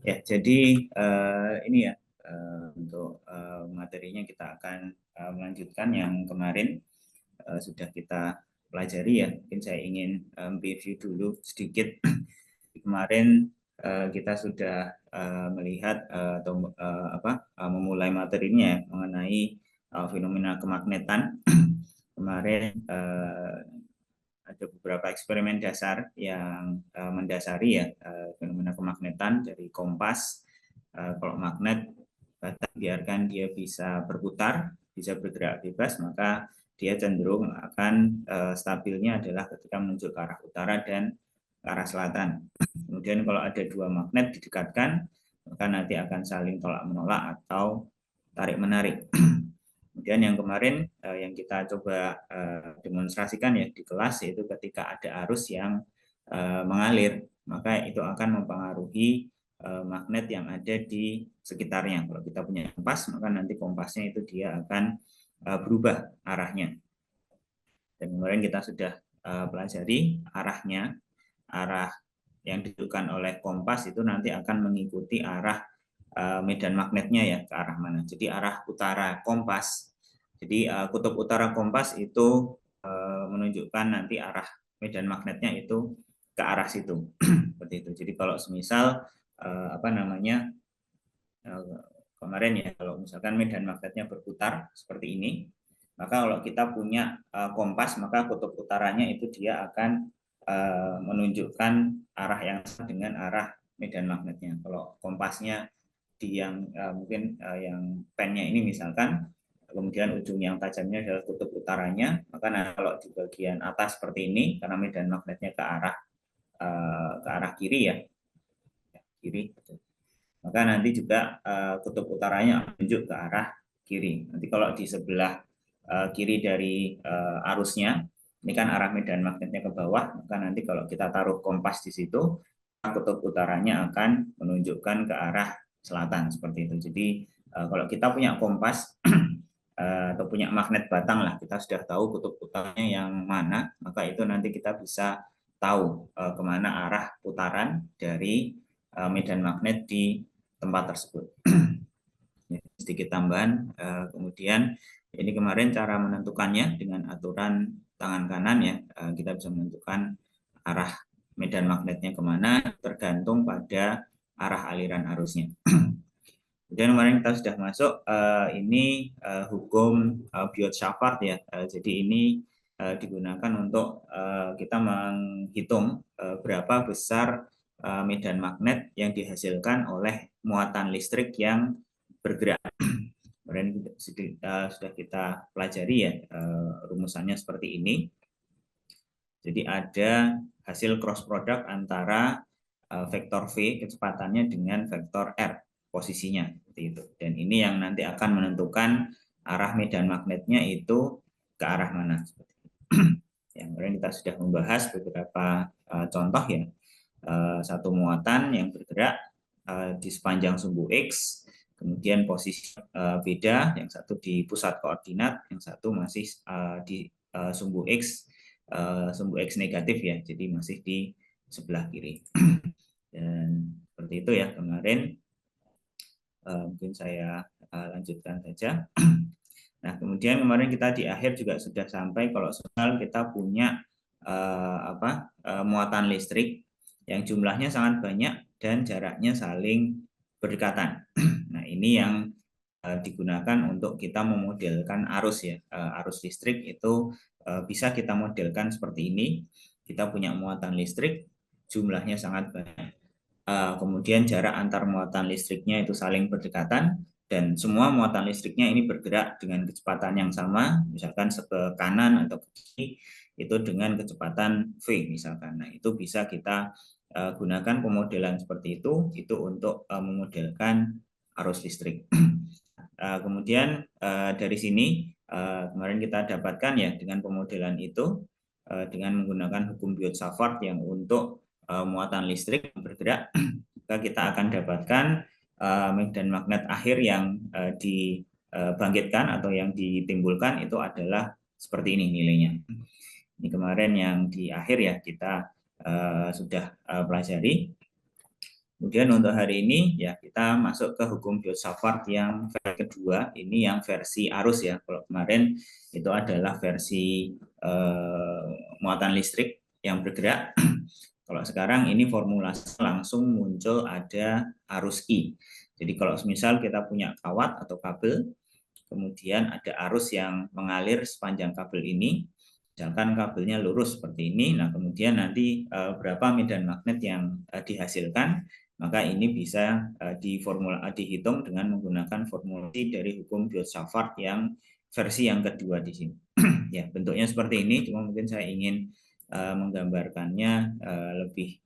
Ya, jadi ini ya untuk materinya kita akan melanjutkan yang kemarin sudah kita pelajari ya. Mungkin saya ingin review dulu sedikit. Kemarin kita sudah melihat atau memulai materinya mengenai fenomena kemagnetan. Kemarin ada beberapa eksperimen dasar yang mendasari ya fenomena kemagnetan dari kompas. Kalau magnet biarkan dia bisa berputar, bisa bergerak bebas, maka dia cenderung akan stabilnya adalah ketika menuju ke arah utara dan ke arah selatan. Kemudian kalau ada dua magnet didekatkan, maka nanti akan saling tolak-menolak atau tarik-menarik. Kemudian yang kemarin yang kita coba demonstrasikan ya di kelas, yaitu ketika ada arus yang mengalir, maka itu akan mempengaruhi magnet yang ada di sekitarnya. Kalau kita punya kompas, maka nanti kompasnya itu dia akan berubah arahnya. Dan kemarin kita sudah pelajari arahnya, arah yang ditentukan oleh kompas itu nanti akan mengikuti arah medan magnetnya ya, ke arah mana. Jadi arah utara kompas. Jadi kutub utara kompas itu menunjukkan nanti arah medan magnetnya itu ke arah situ. Seperti itu. Jadi kalau semisal kemarin ya, kalau misalkan medan magnetnya berputar seperti ini, maka kalau kita punya kompas, maka kutub utaranya itu dia akan menunjukkan arah yang sama dengan arah medan magnetnya. Kalau kompasnya di yang mungkin yang pennya ini misalkan, kemudian ujung yang tajamnya adalah kutub utaranya, maka kalau di bagian atas seperti ini, karena medan magnetnya ke arah kiri ya, kiri, maka nanti juga kutub utaranya menunjuk ke arah kiri. Nanti kalau di sebelah kiri dari arusnya, ini kan arah medan magnetnya ke bawah, maka nanti kalau kita taruh kompas di situ, kutub utaranya akan menunjukkan ke arah selatan seperti itu. Jadi kalau kita punya kompas atau punya magnet batang lah, kita sudah tahu kutub utaranya yang mana, maka itu nanti kita bisa tahu kemana arah putaran dari medan magnet di tempat tersebut. Sedikit tambahan, kemudian ini kemarin cara menentukannya dengan aturan tangan kanan ya, kita bisa menentukan arah medan magnetnya kemana tergantung pada arah aliran arusnya. Kemudian kemarin kita sudah masuk ini hukum Biot-Savart ya. Jadi ini digunakan untuk kita menghitung berapa besar medan magnet yang dihasilkan oleh muatan listrik yang bergerak. Kemarin sudah kita pelajari ya rumusannya seperti ini. Jadi ada hasil cross product antara vektor V kecepatannya dengan vektor R posisinya seperti itu. Dan ini yang nanti akan menentukan arah medan magnetnya itu ke arah mana. Yang kemarin kita sudah membahas beberapa contoh ya. Satu muatan yang bergerak di sepanjang sumbu X, kemudian posisi beda, yang satu di pusat koordinat, yang satu masih di sumbu X negatif ya, jadi masih di sebelah kiri. Dan seperti itu ya kemarin. Mungkin saya lanjutkan saja. Nah, kemudian kemarin kita di akhir juga sudah sampai kalau soal kita punya muatan listrik yang jumlahnya sangat banyak dan jaraknya saling berdekatan. Nah, ini yang digunakan untuk kita memodelkan arus ya. Arus listrik itu bisa kita modelkan seperti ini. Kita punya muatan listrik, jumlahnya sangat banyak. Kemudian jarak antar muatan listriknya itu saling berdekatan, dan semua muatan listriknya ini bergerak dengan kecepatan yang sama, misalkan ke kanan atau ke kiri itu dengan kecepatan V misalkan. Nah, itu bisa kita gunakan pemodelan seperti itu untuk memodelkan arus listrik. Kemudian dari sini kemarin kita dapatkan ya dengan pemodelan itu dengan menggunakan hukum Biot-Savart yang untuk muatan listrik yang bergerak, maka kita akan dapatkan medan magnet akhir yang dibangkitkan atau yang ditimbulkan itu adalah seperti ini nilainya. Ini kemarin yang di akhir ya kita sudah pelajari. Kemudian untuk hari ini ya kita masuk ke hukum Biot-Savart yang versi kedua, ini yang versi arus ya. Kalau kemarin itu adalah versi muatan listrik yang bergerak. Kalau sekarang ini formulasi langsung muncul ada arus I. Jadi kalau misal kita punya kawat atau kabel, kemudian ada arus yang mengalir sepanjang kabel ini, misalkan kabelnya lurus seperti ini, nah kemudian nanti berapa medan magnet yang dihasilkan, maka ini bisa dihitung dengan menggunakan formulasi dari hukum Biot-Savart yang versi yang kedua di sini. Ya, bentuknya seperti ini, cuma mungkin saya ingin menggambarkannya lebih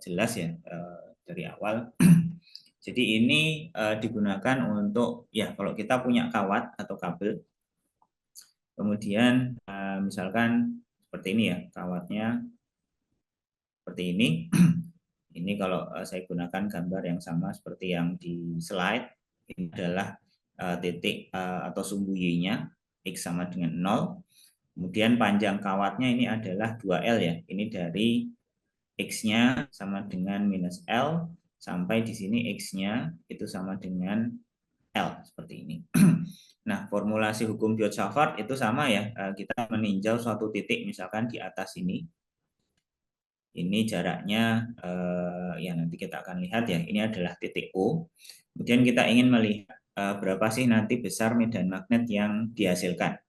jelas ya dari awal. Jadi ini digunakan untuk ya kalau kita punya kawat atau kabel, kemudian misalkan seperti ini ya kawatnya seperti ini. Ini kalau saya gunakan gambar yang sama seperti yang di slide, ini adalah titik atau sumbu Y-nya, X sama dengan 0. Kemudian panjang kawatnya ini adalah 2L ya. Ini dari X-nya sama dengan minus L, sampai di sini X-nya itu sama dengan L, seperti ini. Nah, formulasi hukum Biot-Savart itu sama ya, kita meninjau suatu titik misalkan di atas ini. Ini jaraknya yang nanti kita akan lihat ya, ini adalah titik O. Kemudian kita ingin melihat berapa sih nanti besar medan magnet yang dihasilkan.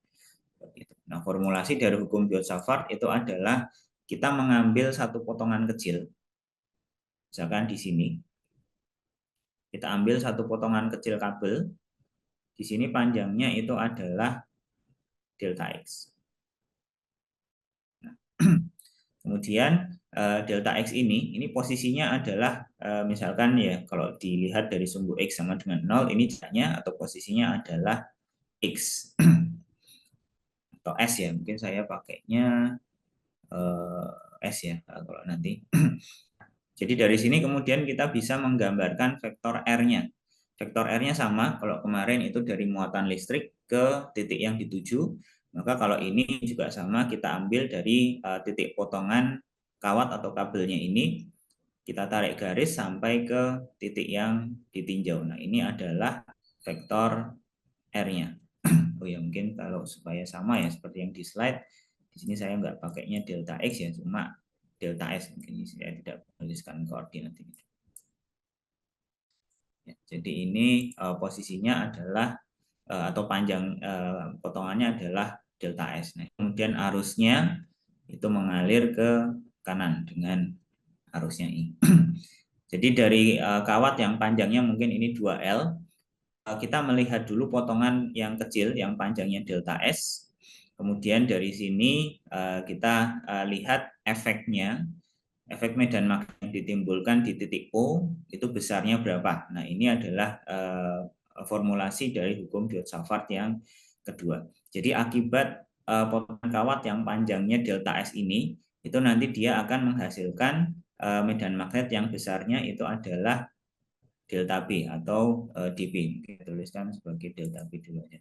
Nah, formulasi dari hukum Biot-Savart itu adalah kita mengambil satu potongan kecil. Misalkan di sini. Kita ambil satu potongan kecil kabel. Di sini panjangnya itu adalah delta X. Nah, kemudian delta X ini posisinya adalah misalkan ya kalau dilihat dari sumbu X sama dengan 0, ini jaraknya atau posisinya adalah X atau S ya, mungkin saya pakainya S ya kalau nanti. Jadi dari sini kemudian kita bisa menggambarkan vektor R-nya. Vektor R-nya sama, kalau kemarin itu dari muatan listrik ke titik yang dituju, maka kalau ini juga sama, kita ambil dari titik potongan kawat atau kabelnya ini, kita tarik garis sampai ke titik yang ditinjau. Nah, ini adalah vektor R-nya. Oh ya, mungkin kalau supaya sama ya, seperti yang di slide, di sini saya nggak pakainya delta X ya, cuma delta S. Mungkin saya tidak menuliskan koordinat ini. Ya, jadi ini posisinya adalah atau panjang potongannya adalah delta S. Nah, kemudian arusnya itu mengalir ke kanan dengan arusnya I. Jadi dari kawat yang panjangnya mungkin ini 2L, kita melihat dulu potongan yang kecil yang panjangnya delta S. Kemudian dari sini kita lihat efeknya, efek medan magnet yang ditimbulkan di titik O itu besarnya berapa. Nah, ini adalah formulasi dari hukum Biot-Savart yang kedua. Jadi akibat potongan kawat yang panjangnya delta S ini, itu nanti dia akan menghasilkan medan magnet yang besarnya itu adalah delta B atau dB. Kita tuliskan sebagai delta B dulu aja.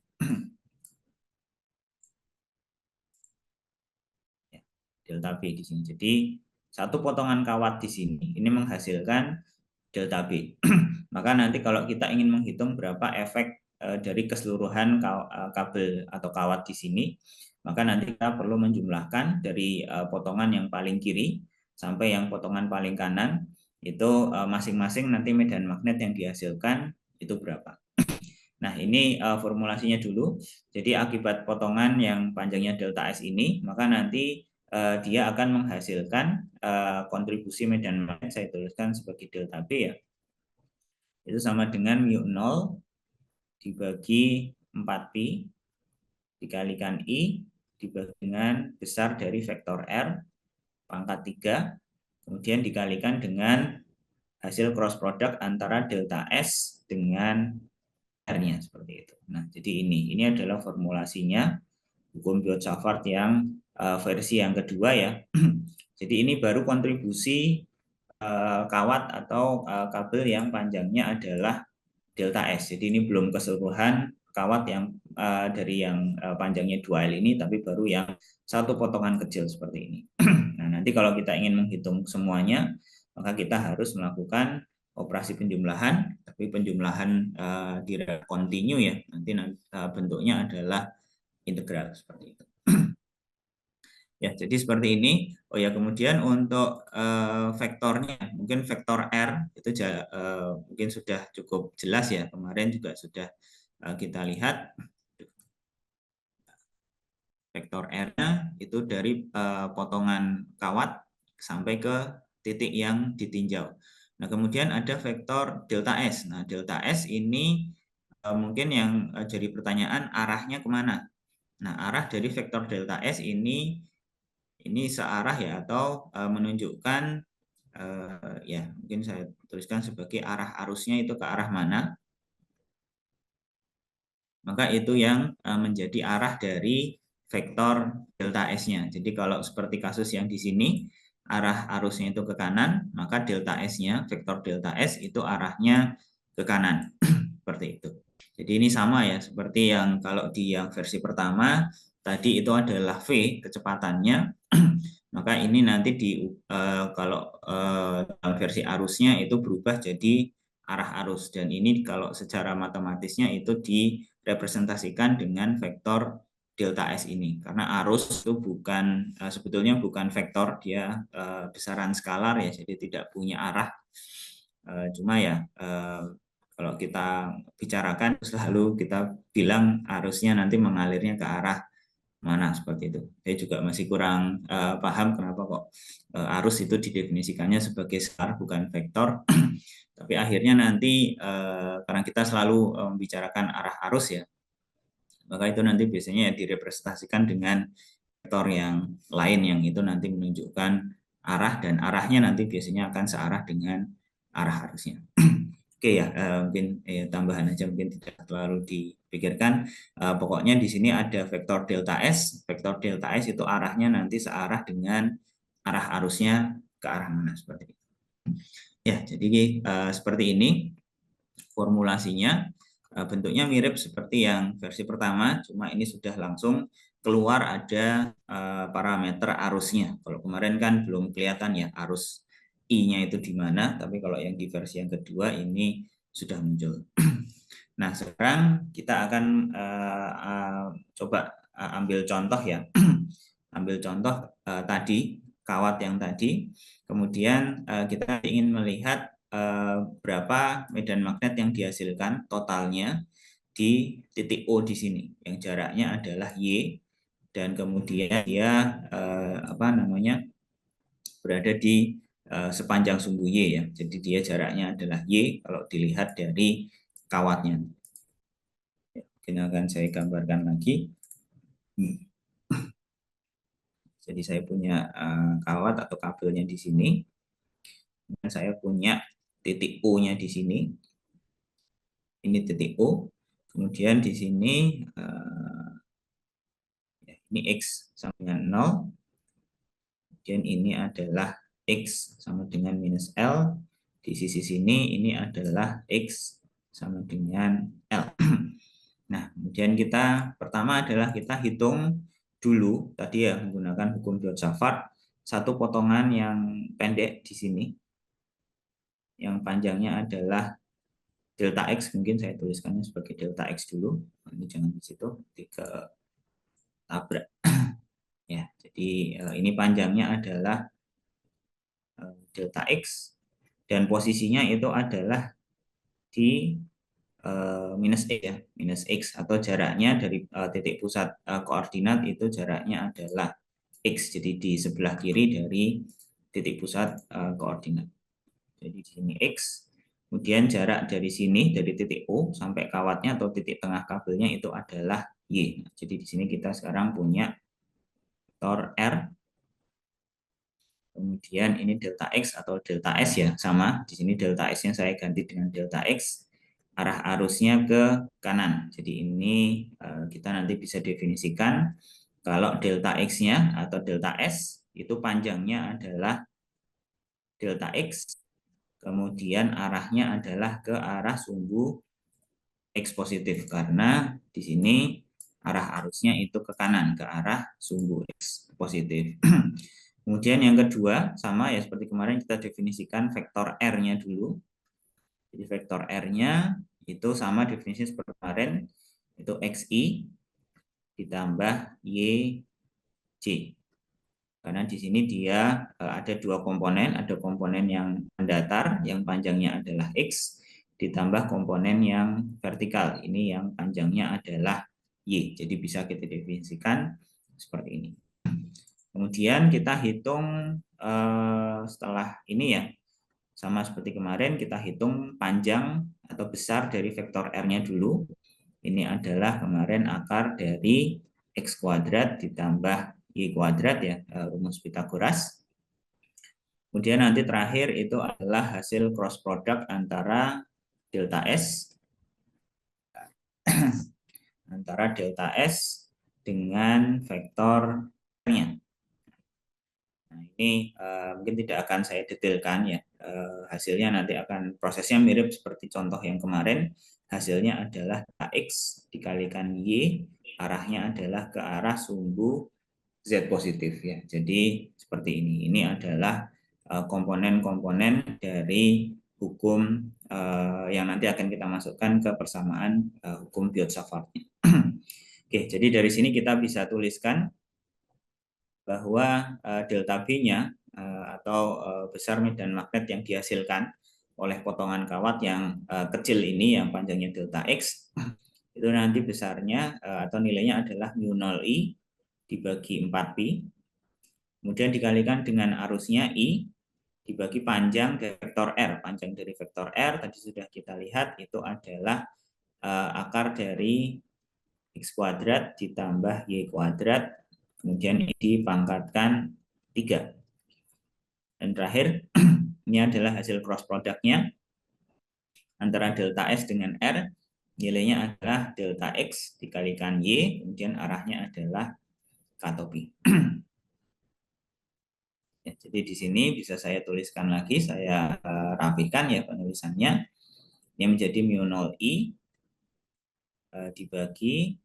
Ya, delta B di sini. Jadi satu potongan kawat di sini ini menghasilkan delta B. Maka nanti kalau kita ingin menghitung berapa efek dari keseluruhan kabel atau kawat di sini, maka nanti kita perlu menjumlahkan dari potongan yang paling kiri sampai yang potongan paling kanan, itu masing-masing nanti medan magnet yang dihasilkan itu berapa. Nah, ini formulasinya dulu. Jadi akibat potongan yang panjangnya delta S ini, maka nanti dia akan menghasilkan kontribusi medan magnet, saya tuliskan sebagai delta B ya. Itu sama dengan mu0 dibagi 4pi dikalikan I dibagi dengan besar dari vektor R pangkat 3, kemudian dikalikan dengan hasil cross product antara delta S dengan R-nya seperti itu. Nah, jadi ini adalah formulasinya hukum Biot-Savart yang versi yang kedua ya. Jadi ini baru kontribusi kawat atau kabel yang panjangnya adalah delta S. Jadi ini belum keseluruhan kawat yang dari yang panjangnya 2L ini, tapi baru yang satu potongan kecil seperti ini. Nah, nanti kalau kita ingin menghitung semuanya, maka kita harus melakukan operasi penjumlahan, tapi penjumlahan di kontinu ya, nanti bentuknya adalah integral seperti itu. Ya, jadi seperti ini. Oh ya, kemudian untuk vektornya, mungkin vektor R itu mungkin sudah cukup jelas ya. Kemarin juga sudah kita lihat vektor R-nya itu dari potongan kawat sampai ke titik yang ditinjau. Nah, kemudian ada vektor delta S. Nah, delta S ini mungkin yang jadi pertanyaan arahnya kemana? Nah, arah dari vektor delta S ini searah ya, atau menunjukkan ya mungkin saya tuliskan sebagai arah arusnya itu ke arah mana, maka itu yang menjadi arah dari vektor delta S-nya. Jadi kalau seperti kasus yang di sini arah arusnya itu ke kanan, maka delta S-nya, vektor delta S itu arahnya ke kanan. Seperti itu. Jadi ini sama ya seperti yang kalau di yang versi pertama tadi itu adalah V kecepatannya. Maka ini nanti kalau dalam versi arusnya itu berubah jadi arah arus, dan ini kalau secara matematisnya itu direpresentasikan dengan vektor delta S ini, karena arus itu sebetulnya bukan vektor, dia besaran skalar ya, jadi tidak punya arah. Cuma ya kalau kita bicarakan selalu kita bilang arusnya nanti mengalirnya ke arah mana, seperti itu. Saya juga masih kurang paham kenapa kok arus itu didefinisikannya sebagai skalar bukan vektor. Tapi akhirnya nanti karena kita selalu membicarakan arah arus ya, maka itu nanti biasanya direpresentasikan dengan vektor yang lain yang itu nanti menunjukkan arah, dan arahnya nanti biasanya akan searah dengan arah arusnya. Oke ya, mungkin tambahan aja, mungkin tidak terlalu dipikirkan. Pokoknya di sini ada vektor delta S. Vektor delta S itu arahnya nanti searah dengan arah arusnya ke arah mana, seperti itu. Ya, jadi seperti ini formulasinya. Bentuknya mirip seperti yang versi pertama, cuma ini sudah langsung keluar ada parameter arusnya. Kalau kemarin kan belum kelihatan ya arus I-nya itu di mana, tapi kalau yang di versi yang kedua ini sudah muncul. Nah, sekarang kita akan coba ambil contoh ya. Ambil contoh tadi, kawat yang tadi. Kemudian kita ingin melihat berapa medan magnet yang dihasilkan totalnya di titik O di sini, yang jaraknya adalah Y, dan kemudian dia berada di sepanjang sumbu Y ya. Jadi dia jaraknya adalah Y kalau dilihat dari kawatnya. Mungkin akan saya gambarkan lagi. Jadi saya punya kawat atau kabelnya di sini. Dan saya punya titik O-nya di sini. Ini titik O. Kemudian di sini ini X sama dengan 0. Kemudian ini adalah X sama dengan minus L. Di sisi sini ini adalah X sama dengan L. Nah, kemudian pertama adalah kita hitung dulu tadi ya menggunakan hukum Biot-Savart satu potongan yang pendek di sini, yang panjangnya adalah delta X, mungkin saya tuliskannya sebagai delta X dulu. Ini jangan di situ, tiga tabrak. Ya, jadi ini panjangnya adalah delta X, dan posisinya itu adalah di minus X ya, minus X, atau jaraknya dari titik pusat koordinat itu jaraknya adalah X, jadi di sebelah kiri dari titik pusat koordinat. Jadi di sini X, kemudian jarak dari sini dari titik O sampai kawatnya atau titik tengah kabelnya itu adalah Y. Nah, jadi di sini kita sekarang punya vektor R, kemudian ini delta X atau delta S ya, sama. Di sini delta S-nya saya ganti dengan delta X, arah arusnya ke kanan. Jadi ini kita nanti bisa definisikan kalau delta X-nya atau delta S itu panjangnya adalah delta X, kemudian arahnya adalah ke arah sumbu X positif, karena di sini arah arusnya itu ke kanan, ke arah sumbu X positif. Kemudian yang kedua, sama ya seperti kemarin kita definisikan vektor R-nya dulu. Jadi vektor R-nya itu sama definisi seperti kemarin, itu XI ditambah YJ. Karena di sini dia ada dua komponen, ada komponen yang mendatar, yang panjangnya adalah X, ditambah komponen yang vertikal, ini yang panjangnya adalah Y. Jadi bisa kita definisikan seperti ini. Kemudian kita hitung setelah ini ya, sama seperti kemarin kita hitung panjang atau besar dari vektor R-nya dulu. Ini adalah kemarin akar dari X kuadrat ditambah Y kuadrat ya, rumus Pitagoras. Kemudian nanti terakhir itu adalah hasil cross product antara delta S antara delta S dengan vektor R-nya. Nah, ini mungkin tidak akan saya detailkan ya. Hasilnya nanti akan prosesnya mirip seperti contoh yang kemarin. Hasilnya adalah X dikalikan Y, arahnya adalah ke arah sumbu Z positif ya. Jadi seperti ini. Ini adalah komponen-komponen dari hukum yang nanti akan kita masukkan ke persamaan hukum Biot-Savart. Oke, jadi dari sini kita bisa tuliskan bahwa delta B-nya atau besar medan magnet yang dihasilkan oleh potongan kawat yang kecil ini yang panjangnya delta X itu nanti besarnya atau nilainya adalah mu0I dibagi 4pi, kemudian dikalikan dengan arusnya I dibagi panjang dari vektor R. Panjang dari vektor R tadi sudah kita lihat itu adalah akar dari X kuadrat ditambah Y kuadrat, kemudian ini dipangkatkan 3. Dan terakhir, ini adalah hasil cross product-nya antara delta S dengan R. Nilainya adalah delta X dikalikan Y, kemudian arahnya adalah katopi. Ya, jadi di sini bisa saya tuliskan lagi, saya rapikan ya penulisannya. Ini menjadi mu0I dibagi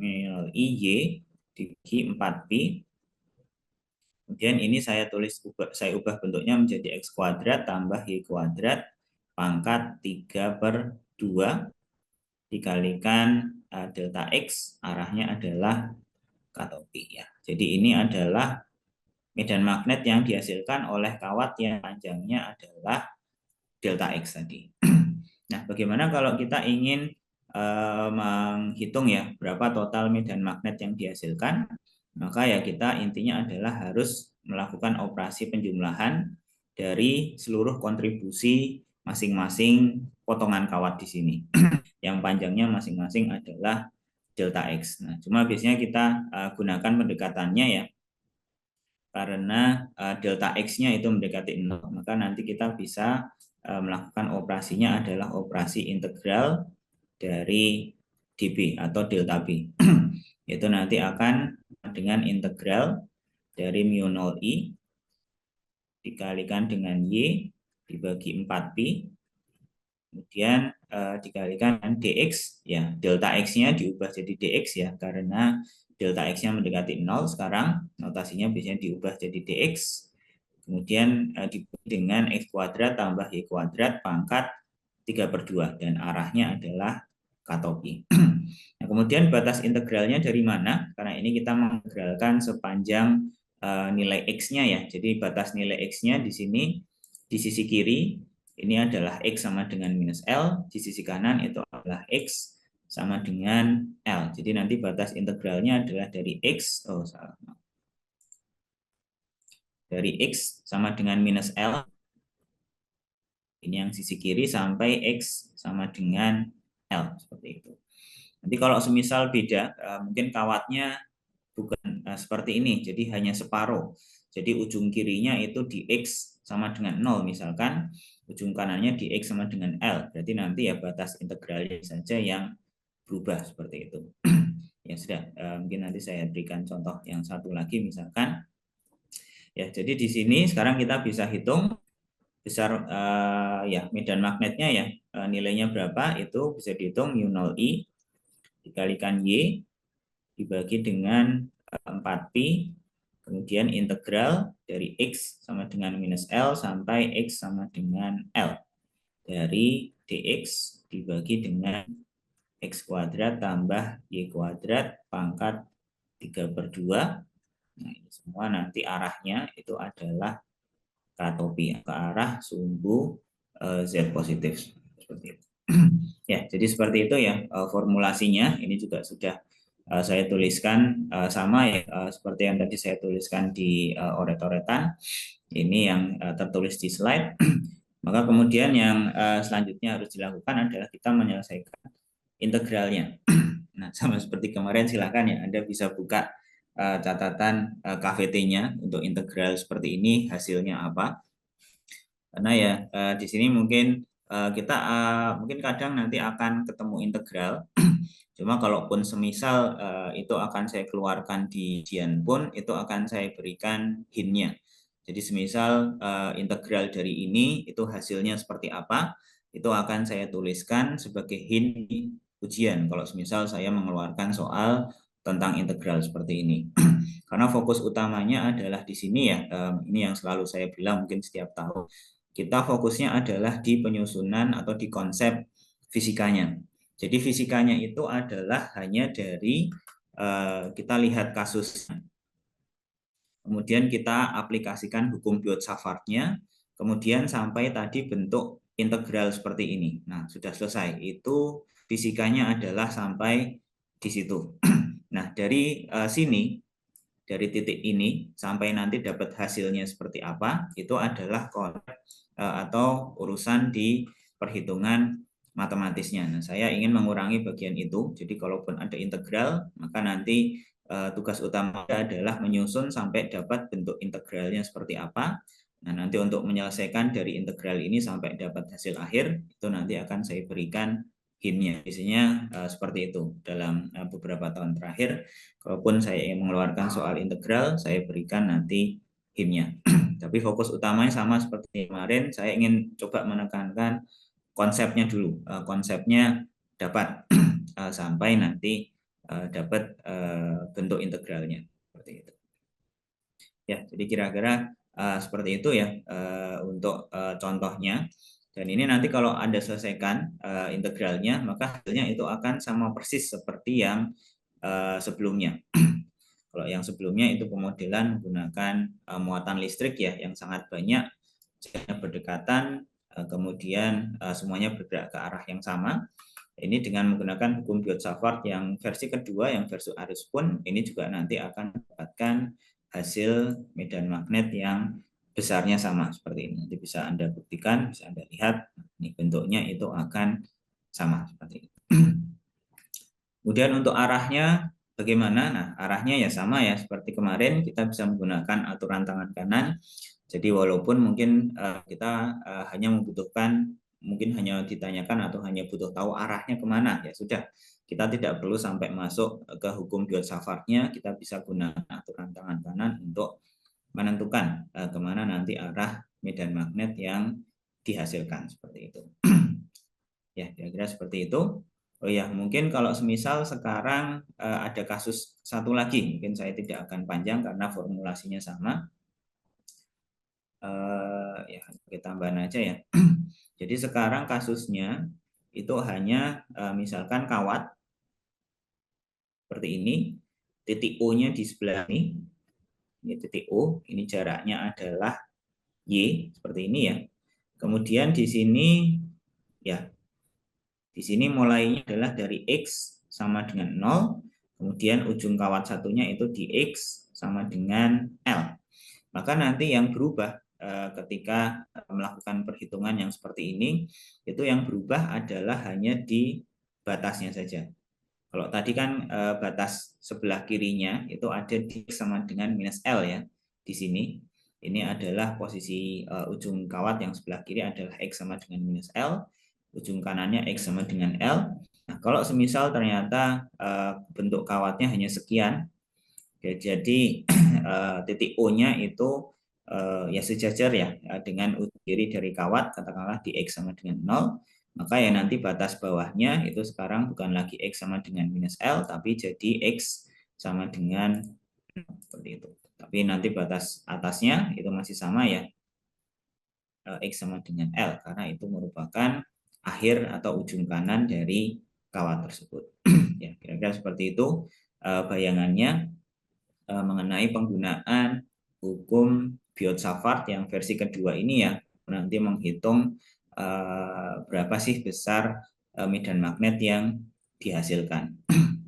mu0I Y dibagi 4pi. Kemudian ini saya ubah bentuknya menjadi X kuadrat tambah Y kuadrat pangkat 3/2 dikalikan delta X, arahnya adalah katopi ya. Jadi ini adalah medan magnet yang dihasilkan oleh kawat yang panjangnya adalah delta X tadi. Nah, bagaimana kalau kita ingin menghitung ya berapa total medan magnet yang dihasilkan? Maka ya kita intinya adalah harus melakukan operasi penjumlahan dari seluruh kontribusi masing-masing potongan kawat di sini. Yang panjangnya masing-masing adalah delta X. Nah, cuma biasanya kita gunakan pendekatannya ya, karena delta X-nya itu mendekati 0, maka nanti kita bisa melakukan operasinya adalah operasi integral dari dB atau delta B. Itu nanti akan dengan integral dari mu0I dikalikan dengan Y dibagi 4pi, kemudian dikalikan dengan dx ya, delta x-nya diubah jadi dx ya, karena delta x-nya mendekati 0 sekarang, notasinya biasanya diubah jadi dx, kemudian dibagi dengan x kuadrat tambah y kuadrat pangkat 3/2 dan arahnya adalah katopi. Nah, kemudian batas integralnya dari mana? Karena ini kita mengintegralkan sepanjang nilai x-nya ya. Jadi batas nilai x-nya di sini di sisi kiri ini adalah x sama dengan minus L, di sisi kanan itu adalah x sama dengan L. Jadi nanti batas integralnya adalah dari x, dari x sama dengan minus L, ini yang sisi kiri, sampai x sama dengan L, seperti itu. Nanti kalau semisal beda, mungkin kawatnya bukan seperti ini, jadi hanya separuh. Jadi ujung kirinya itu di X sama dengan 0 misalkan, ujung kanannya di X sama dengan L. Berarti nanti ya batas integralnya saja yang berubah seperti itu. Ya sudah, mungkin nanti saya berikan contoh yang satu lagi misalkan. Ya, jadi di sini sekarang kita bisa hitung besar ya medan magnetnya ya, nilainya berapa itu bisa dihitung mu0I dikalikan Y dibagi dengan 4pi kemudian integral dari X sama dengan minus L sampai X sama dengan L. Dari dx dibagi dengan X kuadrat tambah Y kuadrat pangkat 3/2. Nah, ini semua nanti arahnya itu adalah ke topi, ke arah sumbu Z positif. Seperti itu. Ya, jadi seperti itu ya formulasinya. Ini juga sudah saya tuliskan sama ya seperti yang tadi saya tuliskan di oret-oretan. Ini yang tertulis di slide. Maka kemudian yang selanjutnya harus dilakukan adalah kita menyelesaikan integralnya. Nah, sama seperti kemarin silakan ya Anda bisa buka catatan KVT-nya untuk integral seperti ini hasilnya apa. Karena ya di sini mungkin kita mungkin kadang nanti akan ketemu integral. Cuma kalaupun semisal itu akan saya keluarkan di ujian pun itu akan saya berikan hint-nya. Jadi semisal integral dari ini itu hasilnya seperti apa, itu akan saya tuliskan sebagai hint di ujian. Kalau semisal saya mengeluarkan soal tentang integral seperti ini. Karena fokus utamanya adalah di sini ya, ini yang selalu saya bilang mungkin setiap tahun. Kita fokusnya adalah di penyusunan atau di konsep fisikanya. Jadi fisikanya itu adalah hanya dari kita lihat kasusnya, kemudian kita aplikasikan hukum Biot-Savartnya, kemudian sampai tadi bentuk integral seperti ini. Nah, sudah selesai. Itu fisikanya adalah sampai di situ. Nah, dari sini, dari titik ini sampai nanti dapat hasilnya seperti apa, itu adalah konsep atau urusan di perhitungan matematisnya. Nah, saya ingin mengurangi bagian itu. Jadi kalaupun ada integral, maka nanti tugas utama adalah menyusun sampai dapat bentuk integralnya seperti apa. Nah, nanti untuk menyelesaikan dari integral ini sampai dapat hasil akhir, itu nanti akan saya berikan hint-nya. Biasanya seperti itu dalam beberapa tahun terakhir. Kalaupun saya ingin mengeluarkan soal integral, saya berikan nanti hint-nya. Tapi fokus utamanya sama seperti kemarin, saya ingin coba menekankan konsepnya dulu. Konsepnya dapat sampai nanti dapat bentuk integralnya. Seperti itu. Ya, jadi kira-kira seperti itu ya untuk contohnya. Dan ini nanti kalau Anda selesaikan integralnya, maka hasilnya itu akan sama persis seperti yang sebelumnya. Kalau yang sebelumnya itu pemodelan menggunakan muatan listrik ya yang sangat banyak, berdekatan, kemudian semuanya bergerak ke arah yang sama. Ini dengan menggunakan hukum Biot-Savart yang versi kedua, yang versi arus pun, ini juga nanti akan mendapatkan hasil medan magnet yang besarnya sama seperti ini. Nanti bisa Anda buktikan, bisa Anda lihat, ini bentuknya itu akan sama seperti ini. Kemudian untuk arahnya bagaimana? Nah, arahnya ya sama ya seperti kemarin, kita bisa menggunakan aturan tangan kanan. Jadi walaupun mungkin kita hanya membutuhkan, mungkin hanya ditanyakan atau hanya butuh tahu arahnya kemana, ya sudah. Kita tidak perlu sampai masuk ke hukum Biot-Savartnya, kita bisa gunakan aturan tangan kanan untuk menentukan kemana nanti arah medan magnet yang dihasilkan seperti itu. Ya, kira-kira seperti itu. Oh ya, mungkin kalau semisal sekarang ada kasus satu lagi, mungkin saya tidak akan panjang karena formulasinya sama. Ya, kita tambahin aja ya. Jadi sekarang kasusnya itu hanya misalkan kawat seperti ini, titik O-nya di sebelah ini titik O, ini jaraknya adalah Y seperti ini ya. Kemudian di sini ya, di sini mulainya adalah dari X sama dengan 0, kemudian ujung kawat satunya itu di X sama dengan L. Maka nanti yang berubah ketika melakukan perhitungan yang seperti ini, itu yang berubah adalah hanya di batasnya saja. Kalau tadi kan batas sebelah kirinya itu ada di X sama dengan minus L ya. Di sini ini adalah posisi ujung kawat yang sebelah kiri adalah X sama dengan minus L, ujung kanannya X sama dengan L. Nah, kalau semisal ternyata bentuk kawatnya hanya sekian, jadi titik O-nya itu ya sejajar ya dengan ujung kiri dari kawat, katakanlah di X sama dengan 0, maka ya nanti batas bawahnya itu sekarang bukan lagi X sama dengan minus L, tapi jadi X sama dengan seperti itu. Tapi nanti batas atasnya itu masih sama ya, X sama dengan L, karena itu merupakan akhir atau ujung kanan dari kawat tersebut. Ya, kira-kira seperti itu bayangannya mengenai penggunaan hukum Biot-Savart yang versi kedua ini ya, nanti menghitung berapa sih besar medan magnet yang dihasilkan.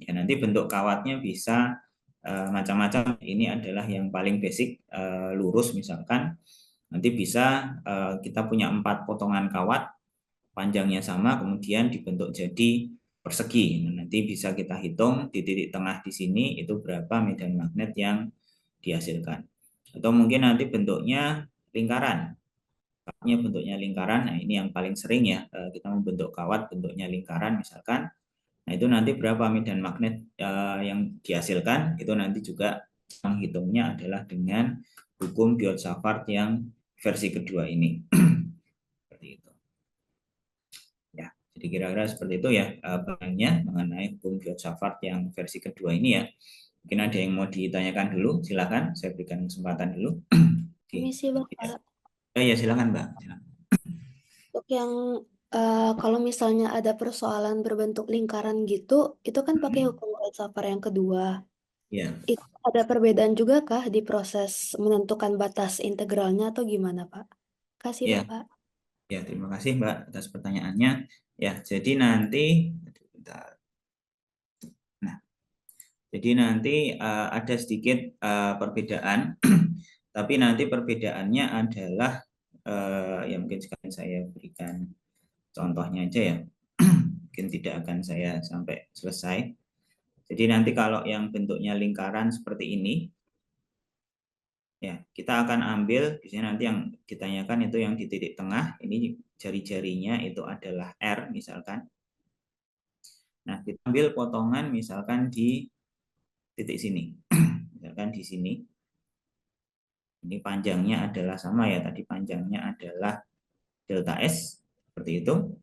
Ya, nanti bentuk kawatnya bisa macam-macam. Ini adalah yang paling basic, lurus misalkan. Nanti bisa kita punya 4 potongan kawat, panjangnya sama, kemudian dibentuk jadi persegi. Nanti bisa kita hitung di titik tengah di sini itu berapa medan magnet yang dihasilkan. Atau mungkin nanti bentuknya lingkaran. Kawatnya bentuknya lingkaran. Nah, ini yang paling sering ya, kita membentuk kawat bentuknya lingkaran misalkan. Nah, itu nanti berapa medan magnet yang dihasilkan, itu nanti juga menghitungnya adalah dengan hukum Biot-Savart yang versi kedua ini. Seperti itu. Ya, jadi kira-kira seperti itu ya bahannya mengenai hukum Biot-Savart yang versi kedua ini ya. Mungkin ada yang mau ditanyakan dulu, silakan. Saya berikan kesempatan dulu. Permisi Bapak. Ya, silakan Mbak. Silakan. Untuk yang kalau misalnya ada persoalan berbentuk lingkaran gitu, itu kan pakai hukum Biot-Savart yang kedua. Ya, Itu ada perbedaan juga kah di proses menentukan batas integralnya atau gimana, Pak? Kasih ya, Bapak. ya. Terima kasih Mbak atas pertanyaannya. Ya, jadi nanti, bentar. Nah, jadi nanti ada sedikit perbedaan, tapi nanti perbedaannya adalah ya mungkin sekarang saya berikan contohnya aja ya, mungkin tidak akan saya sampai selesai. Jadi nanti kalau yang bentuknya lingkaran seperti ini, ya kita akan ambil, biasanya nanti yang ditanyakan itu yang di titik tengah, ini jari-jarinya itu adalah R misalkan. Nah, kita ambil potongan misalkan di titik sini, misalkan di sini. Ini panjangnya adalah sama ya, tadi panjangnya adalah delta S, seperti itu.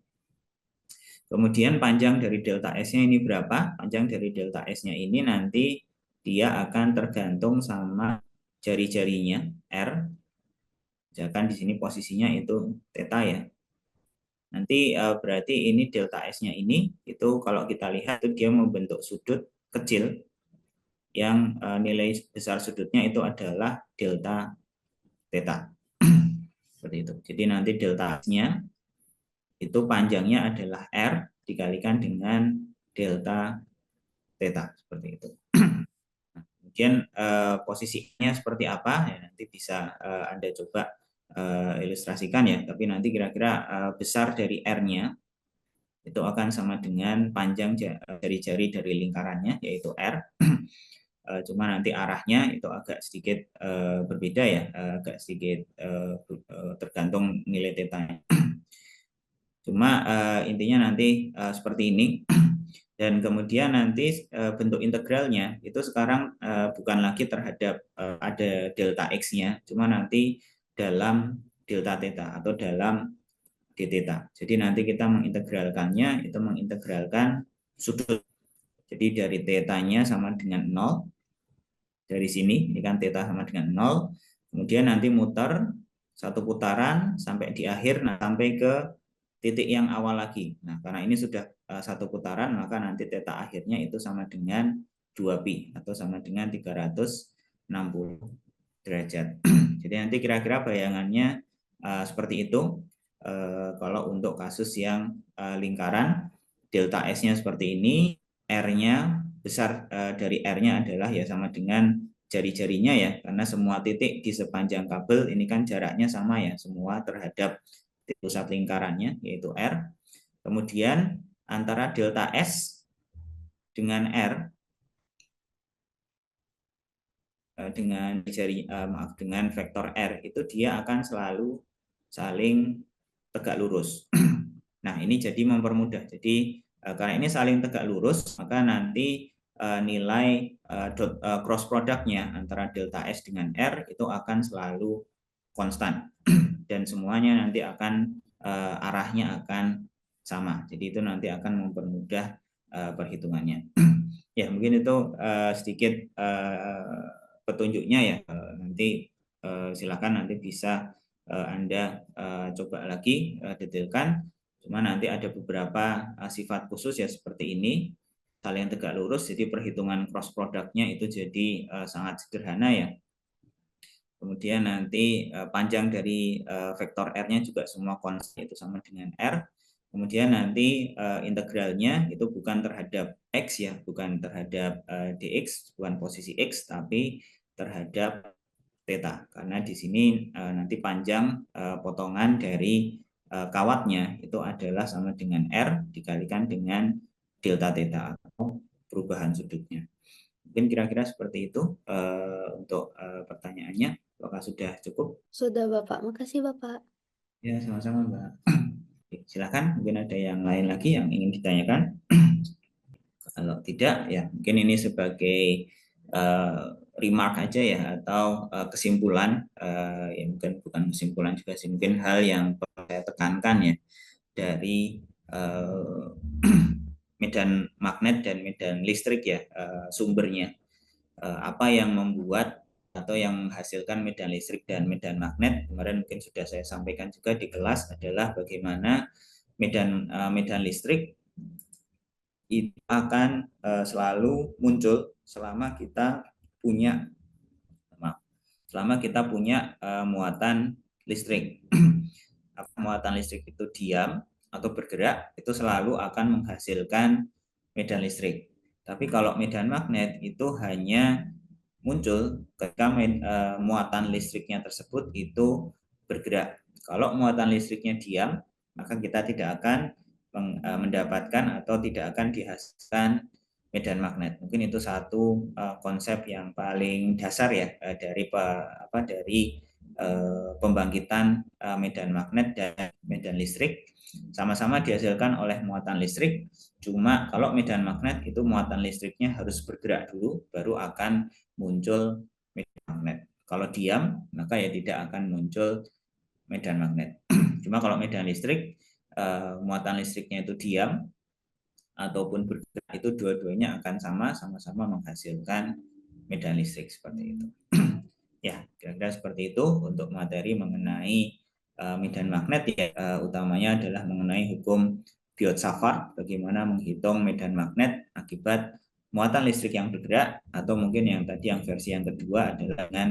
Kemudian panjang dari delta S-nya ini berapa? Panjang dari delta S-nya ini nanti dia akan tergantung sama jari-jarinya R. Misalkan di sini posisinya itu theta ya. Nanti berarti ini delta S-nya ini itu kalau kita lihat itu dia membentuk sudut kecil yang nilai besar sudutnya itu adalah delta theta. Seperti itu. Jadi nanti delta S-nya itu panjangnya adalah R dikalikan dengan delta theta, seperti itu. Kemudian posisinya seperti apa ya nanti bisa Anda coba ilustrasikan ya, tapi nanti kira-kira besar dari R-nya itu akan sama dengan panjang jari-jari dari lingkarannya yaitu R. Cuma nanti arahnya itu agak sedikit berbeda ya, agak sedikit tergantung nilai theta-nya. Cuma intinya nanti seperti ini. Dan kemudian nanti bentuk integralnya itu sekarang bukan lagi terhadap ada delta X-nya, cuma nanti dalam delta theta atau dalam d theta. Jadi nanti kita mengintegralkannya, itu mengintegralkan sudut. Jadi dari theta-nya sama dengan 0, dari sini, ini kan theta sama dengan 0, kemudian nanti muter satu putaran sampai di akhir, nah sampai ke titik yang awal lagi. Nah, karena ini sudah satu putaran, maka nanti theta akhirnya itu sama dengan 2pi atau sama dengan 360 derajat. Jadi nanti kira-kira bayangannya seperti itu. Kalau untuk kasus yang lingkaran, delta S-nya seperti ini, R-nya besar dari R-nya adalah ya sama dengan jari-jarinya ya, karena semua titik di sepanjang kabel ini kan jaraknya sama ya, semua terhadap pusat lingkarannya yaitu R. Kemudian antara delta S dengan R dengan vektor R itu dia akan selalu saling tegak lurus. Nah, ini jadi mempermudah. Jadi karena ini saling tegak lurus, maka nanti nilai cross productnya antara delta S dengan R itu akan selalu konstan dan semuanya nanti akan arahnya akan sama. Jadi itu nanti akan mempermudah perhitungannya. Ya, mungkin itu sedikit petunjuknya ya, nanti silakan nanti bisa Anda coba lagi detailkan. Cuma nanti ada beberapa sifat khusus ya seperti ini, hal yang tegak lurus, jadi perhitungan cross produknya itu jadi sangat sederhana ya. Kemudian nanti panjang dari vektor R-nya juga semua konstan itu sama dengan R. Kemudian nanti integralnya itu bukan terhadap X ya, bukan terhadap dx, bukan posisi X, tapi terhadap theta. Karena di sini nanti panjang potongan dari kawatnya itu adalah sama dengan R dikalikan dengan delta theta atau perubahan sudutnya. Mungkin kira-kira seperti itu untuk pertanyaannya. Apakah sudah cukup? Sudah Bapak, makasih Bapak. Ya, sama-sama Mbak. Silakan, mungkin ada yang lain lagi yang ingin ditanyakan. Kalau tidak, ya mungkin ini sebagai remark aja ya, atau kesimpulan, ya mungkin bukan kesimpulan juga sih, mungkin hal yang perlu saya tekankan ya, dari medan magnet dan medan listrik ya, sumbernya. Apa yang membuat atau yang menghasilkan medan listrik dan medan magnet, kemarin mungkin sudah saya sampaikan juga di kelas, adalah bagaimana medan listrik itu akan selalu muncul selama kita punya muatan listrik. Muatan listrik itu diam atau bergerak, itu selalu akan menghasilkan medan listrik. Tapi kalau medan magnet itu hanya muncul ketika muatan listriknya tersebut itu bergerak. Kalau muatan listriknya diam, maka kita tidak akan mendapatkan atau tidak akan dihasilkan medan magnet. Mungkin itu satu konsep yang paling dasar ya dari pembangkitan medan magnet dan medan listrik. Sama-sama dihasilkan oleh muatan listrik, cuma kalau medan magnet itu muatan listriknya harus bergerak dulu baru akan muncul medan magnet. Kalau diam, maka ya tidak akan muncul medan magnet. Cuma kalau medan listrik, muatan listriknya itu diam ataupun bergerak, itu dua-duanya akan sama-sama menghasilkan medan listrik seperti itu. Ya, kira-kira seperti itu untuk materi mengenai medan magnet ya, utamanya adalah mengenai hukum Biot-Savart, bagaimana menghitung medan magnet akibat muatan listrik yang bergerak, atau mungkin yang tadi yang versi yang kedua adalah dengan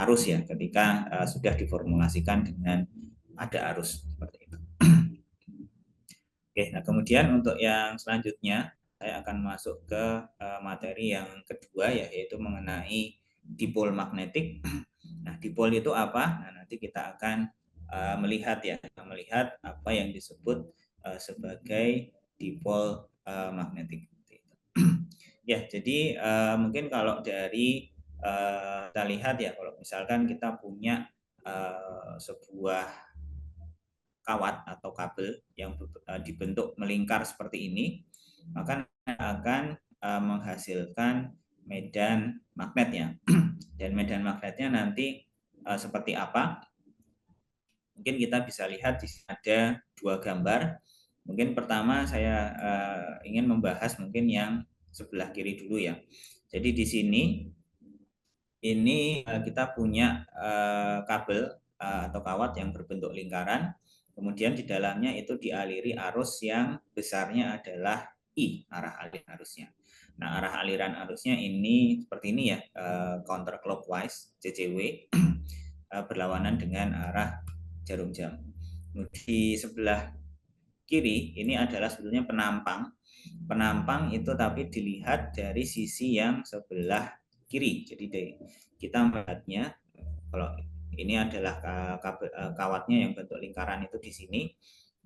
arus ya, ketika sudah diformulasikan dengan ada arus seperti itu. Oke, nah kemudian untuk yang selanjutnya saya akan masuk ke materi yang kedua ya, yaitu mengenai dipol magnetik. Nah, dipol itu apa? Nah, nanti kita akan melihat apa yang disebut sebagai dipol magnetik. Ya, jadi mungkin kalau dari kita lihat ya, kalau misalkan kita punya sebuah kawat atau kabel yang dibentuk melingkar seperti ini, maka akan menghasilkan medan magnetnya. Dan medan magnetnya nanti seperti apa? Mungkin kita bisa lihat di sini ada dua gambar. Mungkin pertama saya ingin membahas mungkin yang sebelah kiri dulu ya. Jadi di sini ini kita punya kabel atau kawat yang berbentuk lingkaran. Kemudian di dalamnya itu dialiri arus yang besarnya adalah I, arah aliran arusnya. Nah, arah aliran arusnya ini seperti ini ya, counterclockwise, CCW, berlawanan dengan arah jarum jam. Di sebelah kiri ini adalah sebetulnya penampang. Penampang itu tapi dilihat dari sisi yang sebelah kiri. Jadi kita melihatnya, kalau ini adalah kawatnya yang bentuk lingkaran itu di sini,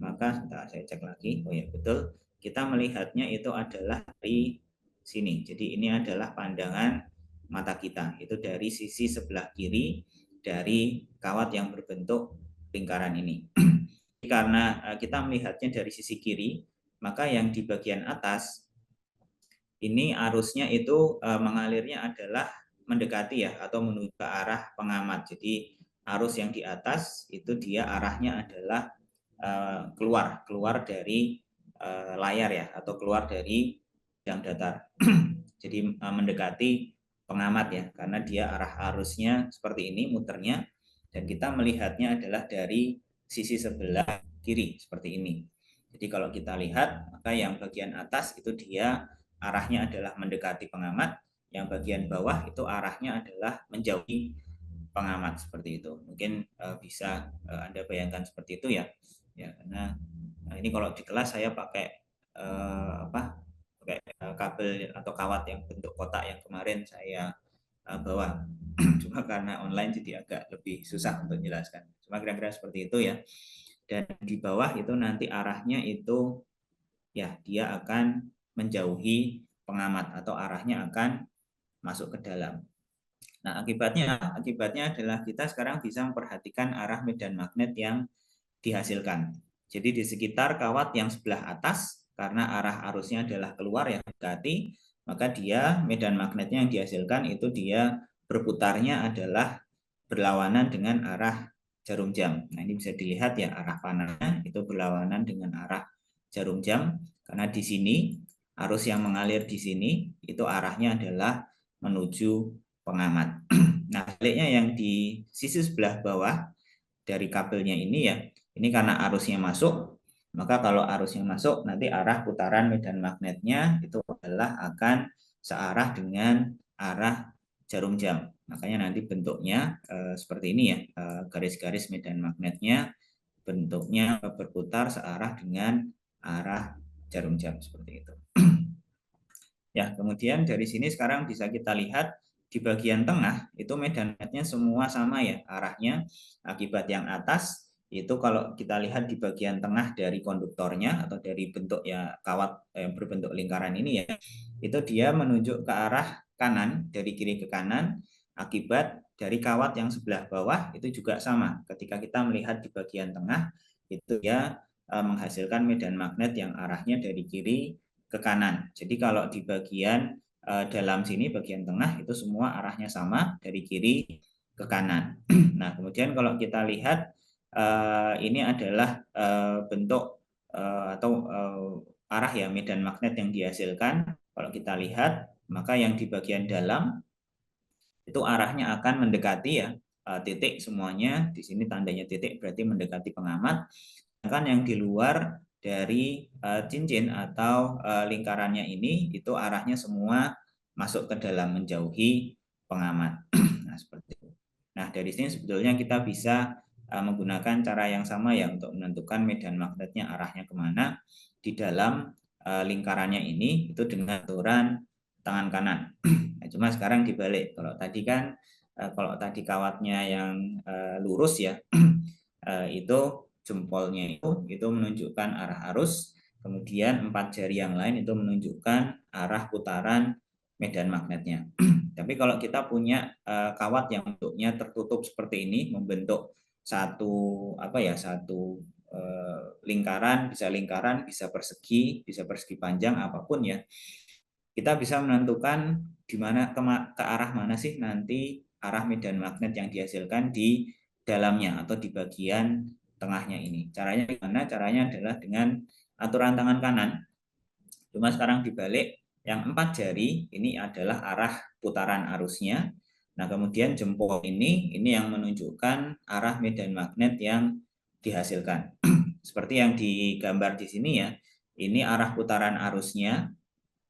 maka saya cek lagi. Oh ya, betul. Kita melihatnya itu adalah dari sini. Jadi ini adalah pandangan mata kita. Itu dari sisi sebelah kiri dari kawat yang berbentuk lingkaran ini. Karena kita melihatnya dari sisi kiri, maka yang di bagian atas ini arusnya itu mengalirnya adalah mendekati ya, atau menuju ke arah pengamat. Jadi arus yang di atas itu dia arahnya adalah keluar dari layar ya, atau keluar dari bidang datar. Jadi mendekati pengamat ya, karena dia arah arusnya seperti ini muternya, dan kita melihatnya adalah dari sisi sebelah kiri seperti ini. Jadi kalau kita lihat, maka yang bagian atas itu dia arahnya adalah mendekati pengamat, yang bagian bawah itu arahnya adalah menjauhi pengamat seperti itu. Mungkin bisa Anda bayangkan seperti itu ya. Ya, karena ini kalau di kelas saya pakai pakai kabel atau kawat yang bentuk kotak yang kemarin saya bawa. Cuma karena online jadi agak lebih susah untuk menjelaskan. Cuma kira-kira seperti itu ya. Dan di bawah itu nanti arahnya itu ya dia akan menjauhi pengamat atau arahnya akan masuk ke dalam. Nah, akibatnya adalah kita sekarang bisa memperhatikan arah medan magnet yang dihasilkan. Jadi di sekitar kawat yang sebelah atas, karena arah arusnya adalah keluar yang mendekati, maka dia medan magnetnya yang dihasilkan itu dia berputarnya adalah berlawanan dengan arah jarum jam. Nah, ini bisa dilihat ya, arah panahnya itu berlawanan dengan arah jarum jam, karena di sini arus yang mengalir di sini itu arahnya adalah menuju pengamat. Nah, sebaliknya yang di sisi sebelah bawah dari kabelnya ini ya, ini karena arusnya masuk, maka kalau arusnya masuk nanti arah putaran medan magnetnya itu adalah akan searah dengan arah jarum jam. Makanya nanti bentuknya seperti ini ya, garis-garis medan magnetnya bentuknya berputar searah dengan arah jarum jam seperti itu. Ya, kemudian dari sini sekarang bisa kita lihat di bagian tengah itu medan magnetnya semua sama ya arahnya. Akibat yang atas itu kalau kita lihat di bagian tengah dari konduktornya atau dari bentuk ya kawat yang berbentuk lingkaran ini ya, itu dia menunjuk ke arah kanan, dari kiri ke kanan. Akibat dari kawat yang sebelah bawah itu juga sama. Ketika kita melihat di bagian tengah itu ya menghasilkan medan magnet yang arahnya dari kiri ke kanan. Jadi kalau di bagian dalam sini, bagian tengah itu semua arahnya sama dari kiri ke kanan. Nah, kemudian kalau kita lihat ini adalah bentuk atau arah ya medan magnet yang dihasilkan. Kalau kita lihat, maka yang di bagian dalam itu arahnya akan mendekati ya titik semuanya. Di sini tandanya titik berarti mendekati pengamat. Sedangkan yang di luar dari cincin atau lingkarannya ini itu arahnya semua masuk ke dalam menjauhi pengamat. Nah, seperti itu. Nah, dari sini sebetulnya kita bisa menggunakan cara yang sama ya untuk menentukan medan magnetnya arahnya kemana di dalam lingkarannya ini itu dengan aturan tangan kanan. Nah, cuma sekarang dibalik. Kalau tadi kawatnya yang lurus ya itu jempolnya itu menunjukkan arah arus, kemudian 4 jari yang lain itu menunjukkan arah putaran medan magnetnya. Tapi kalau kita punya kawat yang bentuknya tertutup seperti ini, membentuk satu lingkaran, bisa persegi panjang apapun ya. Kita bisa menentukan di mana ke arah mana sih nanti arah medan magnet yang dihasilkan di dalamnya atau di bagian tengahnya ini. Caranya gimana? Caranya adalah dengan aturan tangan kanan. Cuma sekarang dibalik, yang 4 jari ini adalah arah putaran arusnya. Nah, kemudian jempol ini yang menunjukkan arah medan magnet yang dihasilkan. Seperti yang digambar di sini ya, ini arah putaran arusnya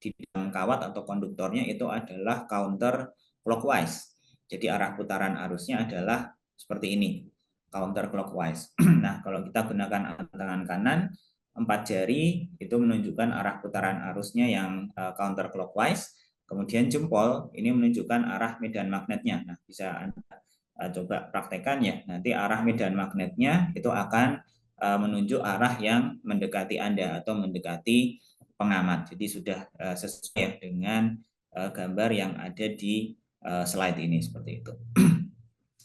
di dalam kawat atau konduktornya itu adalah counter clockwise. Jadi arah putaran arusnya adalah seperti ini, counter clockwise. Nah, kalau kita gunakan tangan kanan, 4 jari itu menunjukkan arah putaran arusnya yang counter clockwise. Kemudian jempol ini menunjukkan arah medan magnetnya. Nah, bisa Anda coba praktekkan ya. Nanti arah medan magnetnya itu akan menunjuk arah yang mendekati Anda atau mendekati pengamat. Jadi sudah sesuai dengan gambar yang ada di slide ini seperti itu.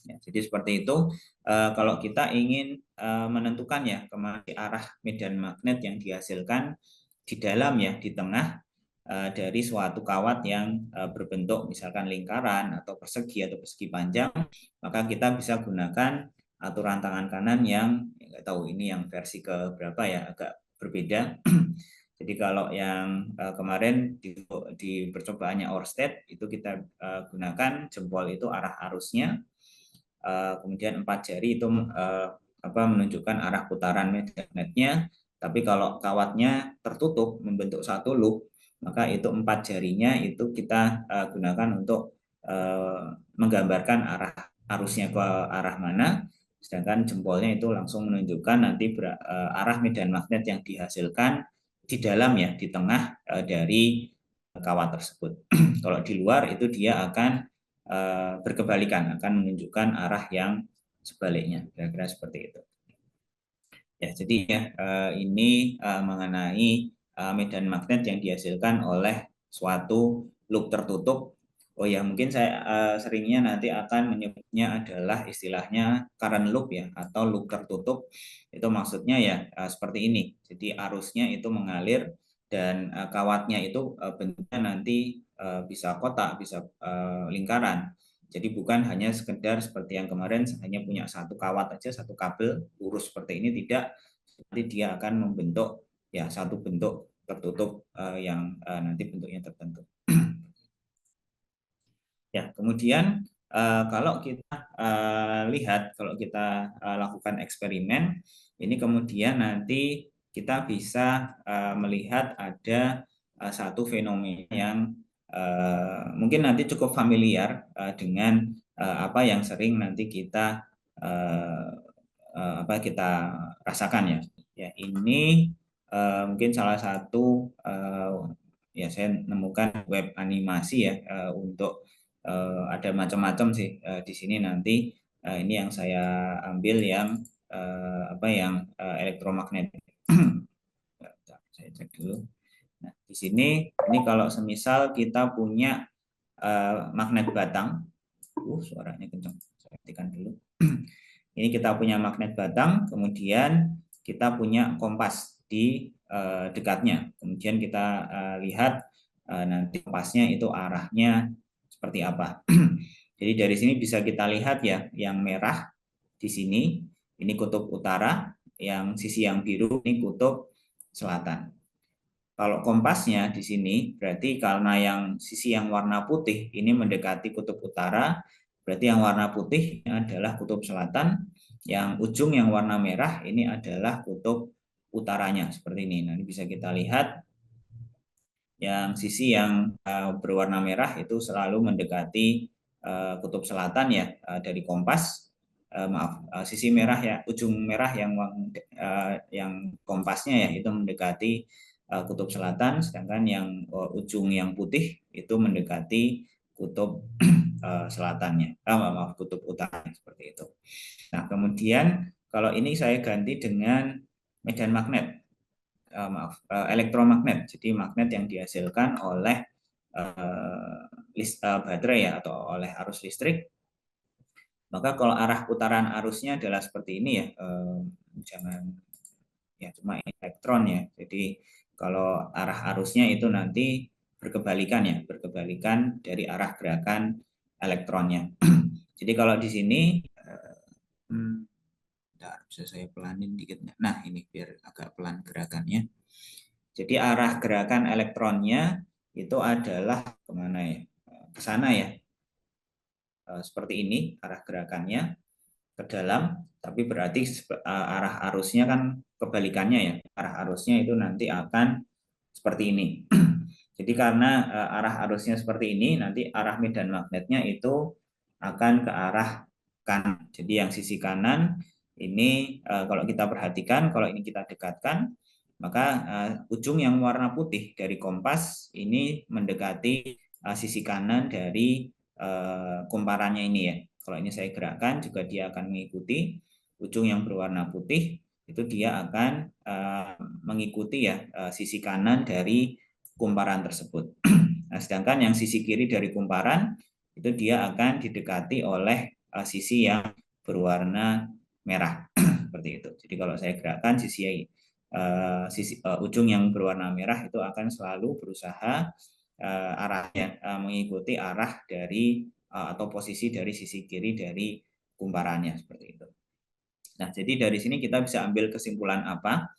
Ya, jadi seperti itu. Kalau kita ingin menentukan ya kemana arah medan magnet yang dihasilkan di dalam ya di tengah dari suatu kawat yang berbentuk misalkan lingkaran atau persegi panjang, maka kita bisa gunakan aturan tangan kanan yang nggak tahu ini yang versi ke berapa ya agak berbeda. Jadi Jadi kalau yang kemarin di percobaannya Orsted itu kita gunakan jempol itu arah arusnya, kemudian 4 jari itu menunjukkan arah putaran medan magnetnya. Tapi kalau kawatnya tertutup membentuk satu loop, maka itu 4 jarinya itu kita gunakan untuk menggambarkan arah arusnya ke arah mana, sedangkan jempolnya itu langsung menunjukkan nanti arah medan magnet yang dihasilkan di dalam ya, di tengah dari kawat tersebut. Kalau di luar itu dia akan berkebalikan, akan menunjukkan arah yang sebaliknya, kira-kira seperti itu. Ya, jadi ya ini mengenai medan magnet yang dihasilkan oleh suatu loop tertutup. Oh ya, mungkin saya seringnya nanti akan menyebutnya adalah istilahnya current loop ya, atau loop tertutup. Itu maksudnya ya seperti ini. Jadi arusnya itu mengalir dan kawatnya itu bentuknya nanti bisa kotak, bisa lingkaran. Jadi bukan hanya sekedar seperti yang kemarin hanya punya satu kawat aja, satu kabel lurus seperti ini, tidak. Nanti dia akan membentuk ya satu bentuk tertutup yang nanti bentuknya tertentu. Ya, kemudian kalau kita lihat, kalau kita lakukan eksperimen, ini kemudian nanti kita bisa melihat ada satu fenomena yang mungkin nanti cukup familiar dengan apa yang sering nanti kita kita rasakan ya. Ya, ini mungkin salah satu ya saya menemukan web animasi ya untuk ada macam-macam sih di sini nanti ini yang saya ambil yang yang elektromagnet. Saya cek dulu. Nah, di sini ini kalau semisal kita punya magnet batang, suaranya kencang. Saya hentikan dulu. Ini kita punya magnet batang, kemudian kita punya kompas di dekatnya. Kemudian kita lihat nanti kompasnya itu arahnya seperti apa. Jadi dari sini bisa kita lihat ya, yang merah di sini ini kutub utara, yang sisi yang biru ini kutub selatan. Kalau kompasnya di sini berarti karena yang sisi yang warna putih ini mendekati kutub utara, berarti yang warna putih adalah kutub selatan, yang ujung yang warna merah ini adalah kutub utaranya seperti ini. Nanti bisa kita lihat yang sisi yang berwarna merah itu selalu mendekati kutub selatan ya dari kompas. Sisi merah ya, ujung merah yang kompasnya ya itu mendekati kutub selatan, sedangkan yang ujung yang putih itu mendekati kutub selatannya, maaf kutub utaranya seperti itu. Nah kemudian kalau ini saya ganti dengan medan magnet. Elektromagnet. Jadi magnet yang dihasilkan oleh baterai ya atau oleh arus listrik. Maka kalau arah putaran arusnya adalah seperti ini ya, jangan ya cuma elektron ya. Jadi kalau arah arusnya itu nanti berkebalikan ya, berkebalikan dari arah gerakan elektronnya. Jadi kalau di sini bisa saya pelanin dikit. Nah, ini biar agak pelan gerakannya. Jadi arah gerakan elektronnya itu adalah kemana ya? Ke sana ya. Seperti ini arah gerakannya ke dalam, tapi berarti arah arusnya kan kebalikannya ya. Arah arusnya itu nanti akan seperti ini. Jadi karena arah arusnya seperti ini, nanti arah medan magnetnya itu akan ke arah kanan. Jadi yang sisi kanan ini kalau kita perhatikan, kalau ini kita dekatkan, maka ujung yang warna putih dari kompas ini mendekati sisi kanan dari kumparannya ini ya. Kalau ini saya gerakkan juga dia akan mengikuti ujung yang berwarna putih, itu dia akan mengikuti ya sisi kanan dari kumparan tersebut. Nah, sedangkan yang sisi kiri dari kumparan itu dia akan didekati oleh sisi yang berwarna merah seperti itu. Jadi kalau saya gerakkan sisi ujung yang berwarna merah itu akan selalu berusaha arahnya mengikuti arah dari atau posisi dari sisi kiri dari kumparannya seperti itu. Nah, jadi dari sini kita bisa ambil kesimpulan apa?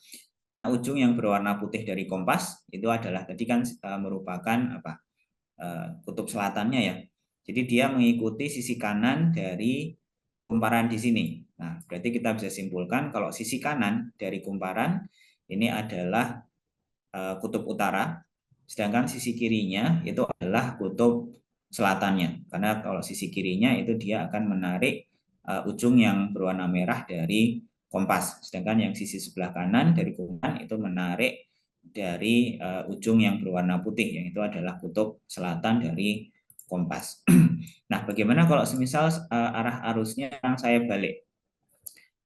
ujung yang berwarna putih dari kompas itu adalah tadi kan merupakan kutub selatannya ya. Jadi dia mengikuti sisi kanan dari kumparan di sini. Nah, berarti kita bisa simpulkan kalau sisi kanan dari kumparan ini adalah kutub utara, sedangkan sisi kirinya itu adalah kutub selatannya. Karena kalau sisi kirinya itu dia akan menarik ujung yang berwarna merah dari kompas, sedangkan yang sisi sebelah kanan dari kumparan itu menarik dari ujung yang berwarna putih, yang itu adalah kutub selatan dari kompas. Nah, bagaimana kalau semisal arah arusnya yang saya balik?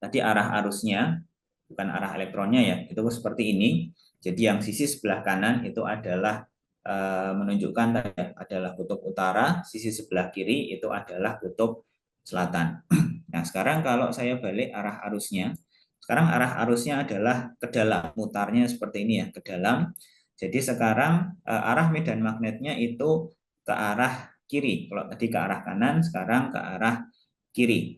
Tadi arah arusnya, bukan arah elektronnya ya, itu seperti ini. Jadi yang sisi sebelah kanan itu adalah menunjukkan adalah kutub utara, sisi sebelah kiri itu adalah kutub selatan. Nah, sekarang kalau saya balik arah arusnya, sekarang arah arusnya adalah ke dalam, mutarnya seperti ini ya, ke dalam. Jadi sekarang arah medan magnetnya itu ke arah kiri. Kalau tadi ke arah kanan, sekarang ke arah kiri.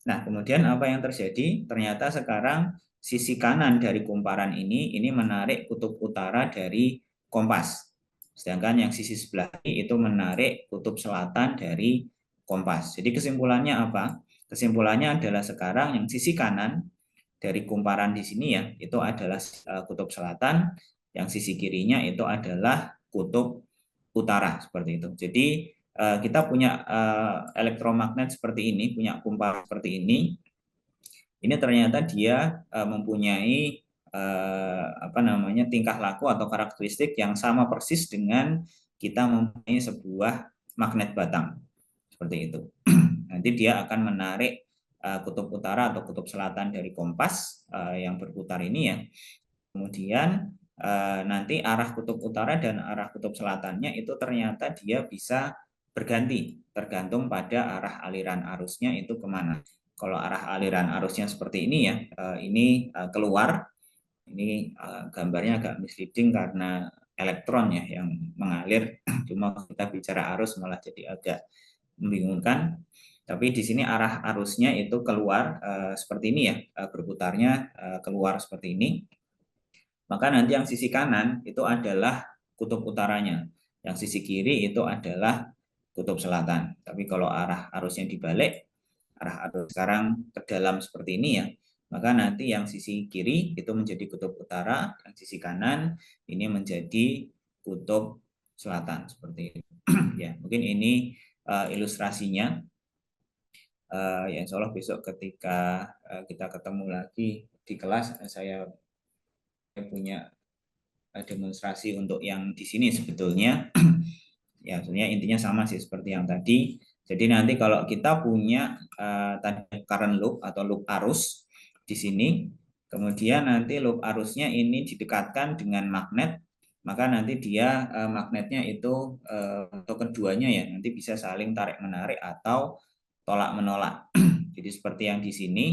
Nah, kemudian apa yang terjadi? Ternyata sekarang sisi kanan dari kumparan ini menarik kutub utara dari kompas. Sedangkan yang sisi sebelah kiri itu menarik kutub selatan dari kompas. Jadi kesimpulannya apa? Kesimpulannya adalah sekarang yang sisi kanan dari kumparan di sini ya, itu adalah kutub selatan, yang sisi kirinya itu adalah kutub utara, seperti itu. Jadi kita punya elektromagnet seperti ini, punya kumparan seperti ini ternyata dia mempunyai tingkah laku atau karakteristik yang sama persis dengan kita mempunyai sebuah magnet batang, seperti itu. Nanti dia akan menarik kutub utara atau kutub selatan dari kompas yang berputar ini ya. Kemudian nanti arah kutub utara dan arah kutub selatannya itu ternyata dia bisa berganti tergantung pada arah aliran arusnya itu kemana. Kalau arah aliran arusnya seperti ini ya, ini keluar, ini gambarnya agak misleading karena elektron ya yang mengalir, cuma kita bicara arus malah jadi agak membingungkan. Tapi di sini arah arusnya itu keluar seperti ini ya, berputarnya keluar seperti ini. Maka nanti yang sisi kanan itu adalah kutub utaranya, yang sisi kiri itu adalah kutub selatan. Tapi kalau arah arusnya dibalik, arah arus sekarang ke dalam seperti ini ya, maka nanti yang sisi kiri itu menjadi kutub utara, yang sisi kanan ini menjadi kutub selatan seperti itu. Ya, mungkin ini ilustrasinya. Ya, insya Allah besok ketika kita ketemu lagi di kelas, saya punya demonstrasi untuk yang di sini sebetulnya. Ya, sebenarnya intinya sama sih seperti yang tadi. Jadi nanti kalau kita punya tadi current loop atau loop arus di sini, kemudian nanti loop arusnya ini didekatkan dengan magnet, maka nanti dia magnetnya itu untuk keduanya ya nanti bisa saling tarik menarik atau tolak menolak. Jadi seperti yang di sini,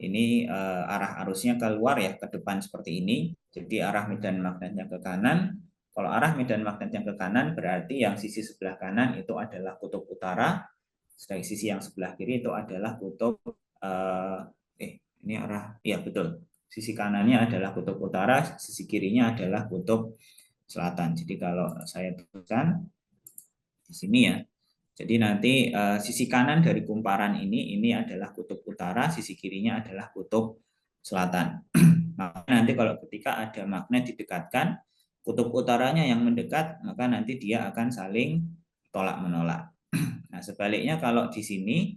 ini arah arusnya keluar ya ke depan seperti ini. Jadi arah medan magnetnya ke kanan. Kalau arah medan magnetnya ke kanan berarti yang sisi sebelah kanan itu adalah kutub utara, sedangkan sisi yang sebelah kiri itu adalah kutub ini arah ya betul. Sisi kanannya adalah kutub utara, sisi kirinya adalah kutub selatan. Jadi kalau saya tuliskan di sini ya. Jadi nanti sisi kanan dari kumparan ini adalah kutub utara, sisi kirinya adalah kutub selatan. Maka nanti kalau ketika ada magnet didekatkan, kutub utaranya yang mendekat, maka nanti dia akan saling tolak menolak. Nah, sebaliknya kalau di sini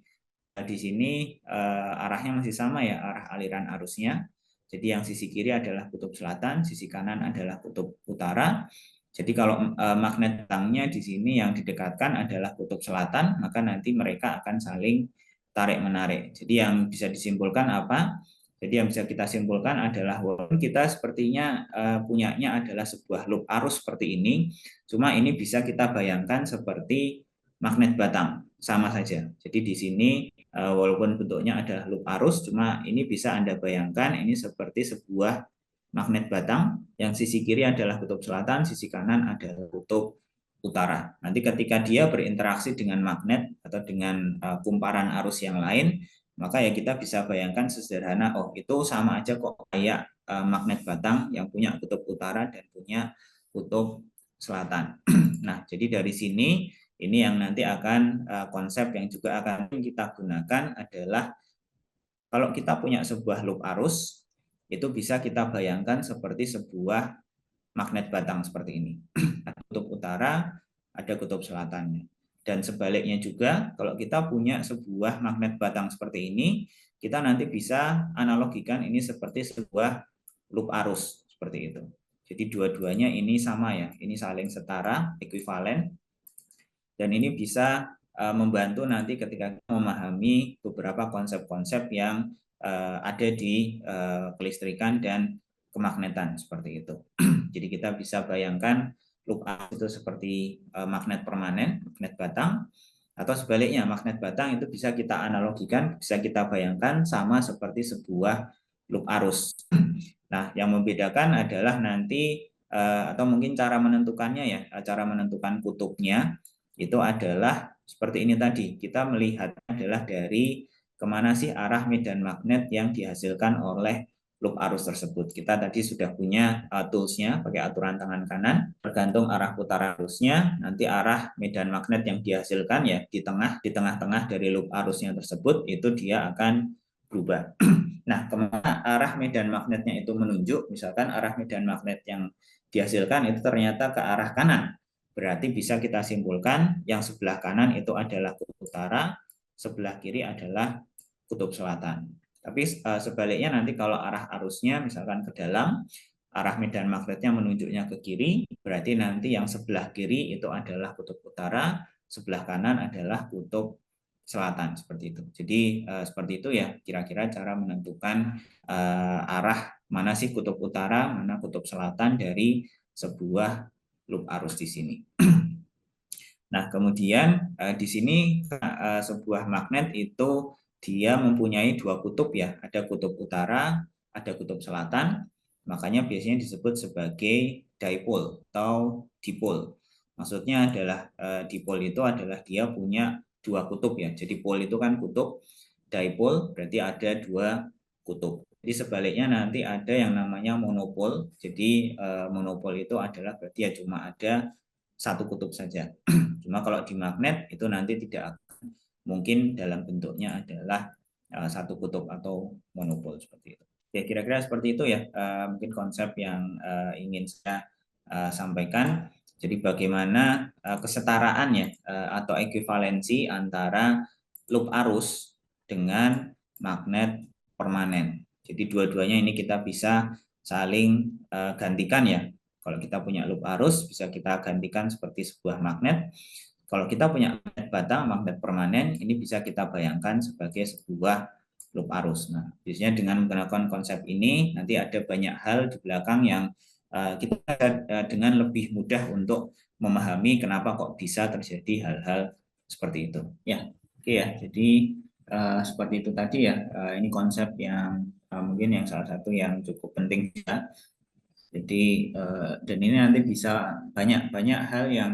arahnya masih sama ya, arah aliran arusnya. Jadi yang sisi kiri adalah kutub selatan, sisi kanan adalah kutub utara. Jadi kalau magnet batangnya di sini yang didekatkan adalah kutub selatan, maka nanti mereka akan saling tarik menarik. Jadi yang bisa disimpulkan apa? Jadi yang bisa kita simpulkan adalah walaupun kita sepertinya punyanya adalah sebuah loop arus seperti ini, cuma ini bisa kita bayangkan seperti magnet batang, sama saja. Jadi di sini walaupun bentuknya adalah loop arus, cuma ini bisa Anda bayangkan ini seperti sebuah magnet batang, yang sisi kiri adalah kutub selatan, sisi kanan adalah kutub utara. Nanti ketika dia berinteraksi dengan magnet atau dengan kumparan arus yang lain, maka ya kita bisa bayangkan sederhana, oh itu sama aja kok kayak magnet batang yang punya kutub utara dan punya kutub selatan. Nah, jadi dari sini ini yang nanti akan konsep yang juga akan kita gunakan adalah kalau kita punya sebuah loop arus, itu bisa kita bayangkan seperti sebuah magnet batang seperti ini. Ada kutub utara, ada kutub selatannya. Dan sebaliknya juga, kalau kita punya sebuah magnet batang seperti ini, kita nanti bisa analogikan ini seperti sebuah loop arus, seperti itu. Jadi dua-duanya ini sama ya, ini saling setara, ekuivalen, dan ini bisa membantu nanti ketika kita memahami beberapa konsep-konsep yang ada di kelistrikan dan kemagnetan seperti itu. Jadi kita bisa bayangkan loop arus itu seperti magnet permanen, magnet batang, atau sebaliknya magnet batang itu bisa kita analogikan, bisa kita bayangkan sama seperti sebuah loop arus. Nah, yang membedakan adalah nanti atau mungkin cara menentukannya ya, cara menentukan kutubnya itu adalah seperti ini tadi. Kita melihat adalah dari kemana sih arah medan magnet yang dihasilkan oleh loop arus tersebut. Kita tadi sudah punya toolsnya pakai aturan tangan kanan. Tergantung arah putar arusnya, nanti arah medan magnet yang dihasilkan ya di tengah-tengah dari loop arusnya tersebut itu dia akan berubah. Nah, kemana arah medan magnetnya itu menunjuk, misalkan arah medan magnet yang dihasilkan itu ternyata ke arah kanan. Berarti bisa kita simpulkan yang sebelah kanan itu adalah kutub utara, sebelah kiri adalah kutub selatan. Tapi sebaliknya nanti kalau arah arusnya misalkan ke dalam, arah medan magnetnya menunjuknya ke kiri, berarti nanti yang sebelah kiri itu adalah kutub utara, sebelah kanan adalah kutub selatan, seperti itu. Jadi seperti itu ya kira-kira cara menentukan arah mana sih kutub utara, mana kutub selatan dari sebuah loop arus di sini. Nah, kemudian di sini sebuah magnet itu dia mempunyai dua kutub ya, ada kutub utara, ada kutub selatan. Makanya biasanya disebut sebagai dipole atau dipole. Maksudnya adalah dipole itu adalah dia punya dua kutub ya. Jadi pole itu kan kutub, dipole berarti ada dua kutub. Jadi sebaliknya nanti ada yang namanya monopole. Jadi monopole itu adalah berarti ya cuma ada satu kutub saja. Cuma kalau di magnet itu nanti tidak mungkin dalam bentuknya adalah satu kutub atau monopol seperti itu. Ya kira-kira seperti itu ya mungkin konsep yang ingin saya sampaikan. Jadi bagaimana kesetaraan ya atau ekuivalensi antara loop arus dengan magnet permanen. Jadi dua-duanya ini kita bisa saling gantikan ya. Kalau kita punya loop arus bisa kita gantikan seperti sebuah magnet. Kalau kita punya magnet batang, magnet permanen, ini bisa kita bayangkan sebagai sebuah loop arus. Nah, biasanya dengan menggunakan konsep ini, nanti ada banyak hal di belakang yang kita dengan lebih mudah untuk memahami kenapa kok bisa terjadi hal-hal seperti itu. Ya, oke ya. Jadi seperti itu tadi ya. Ini konsep yang mungkin yang salah satu yang cukup penting ya. Jadi dan ini nanti bisa banyak hal yang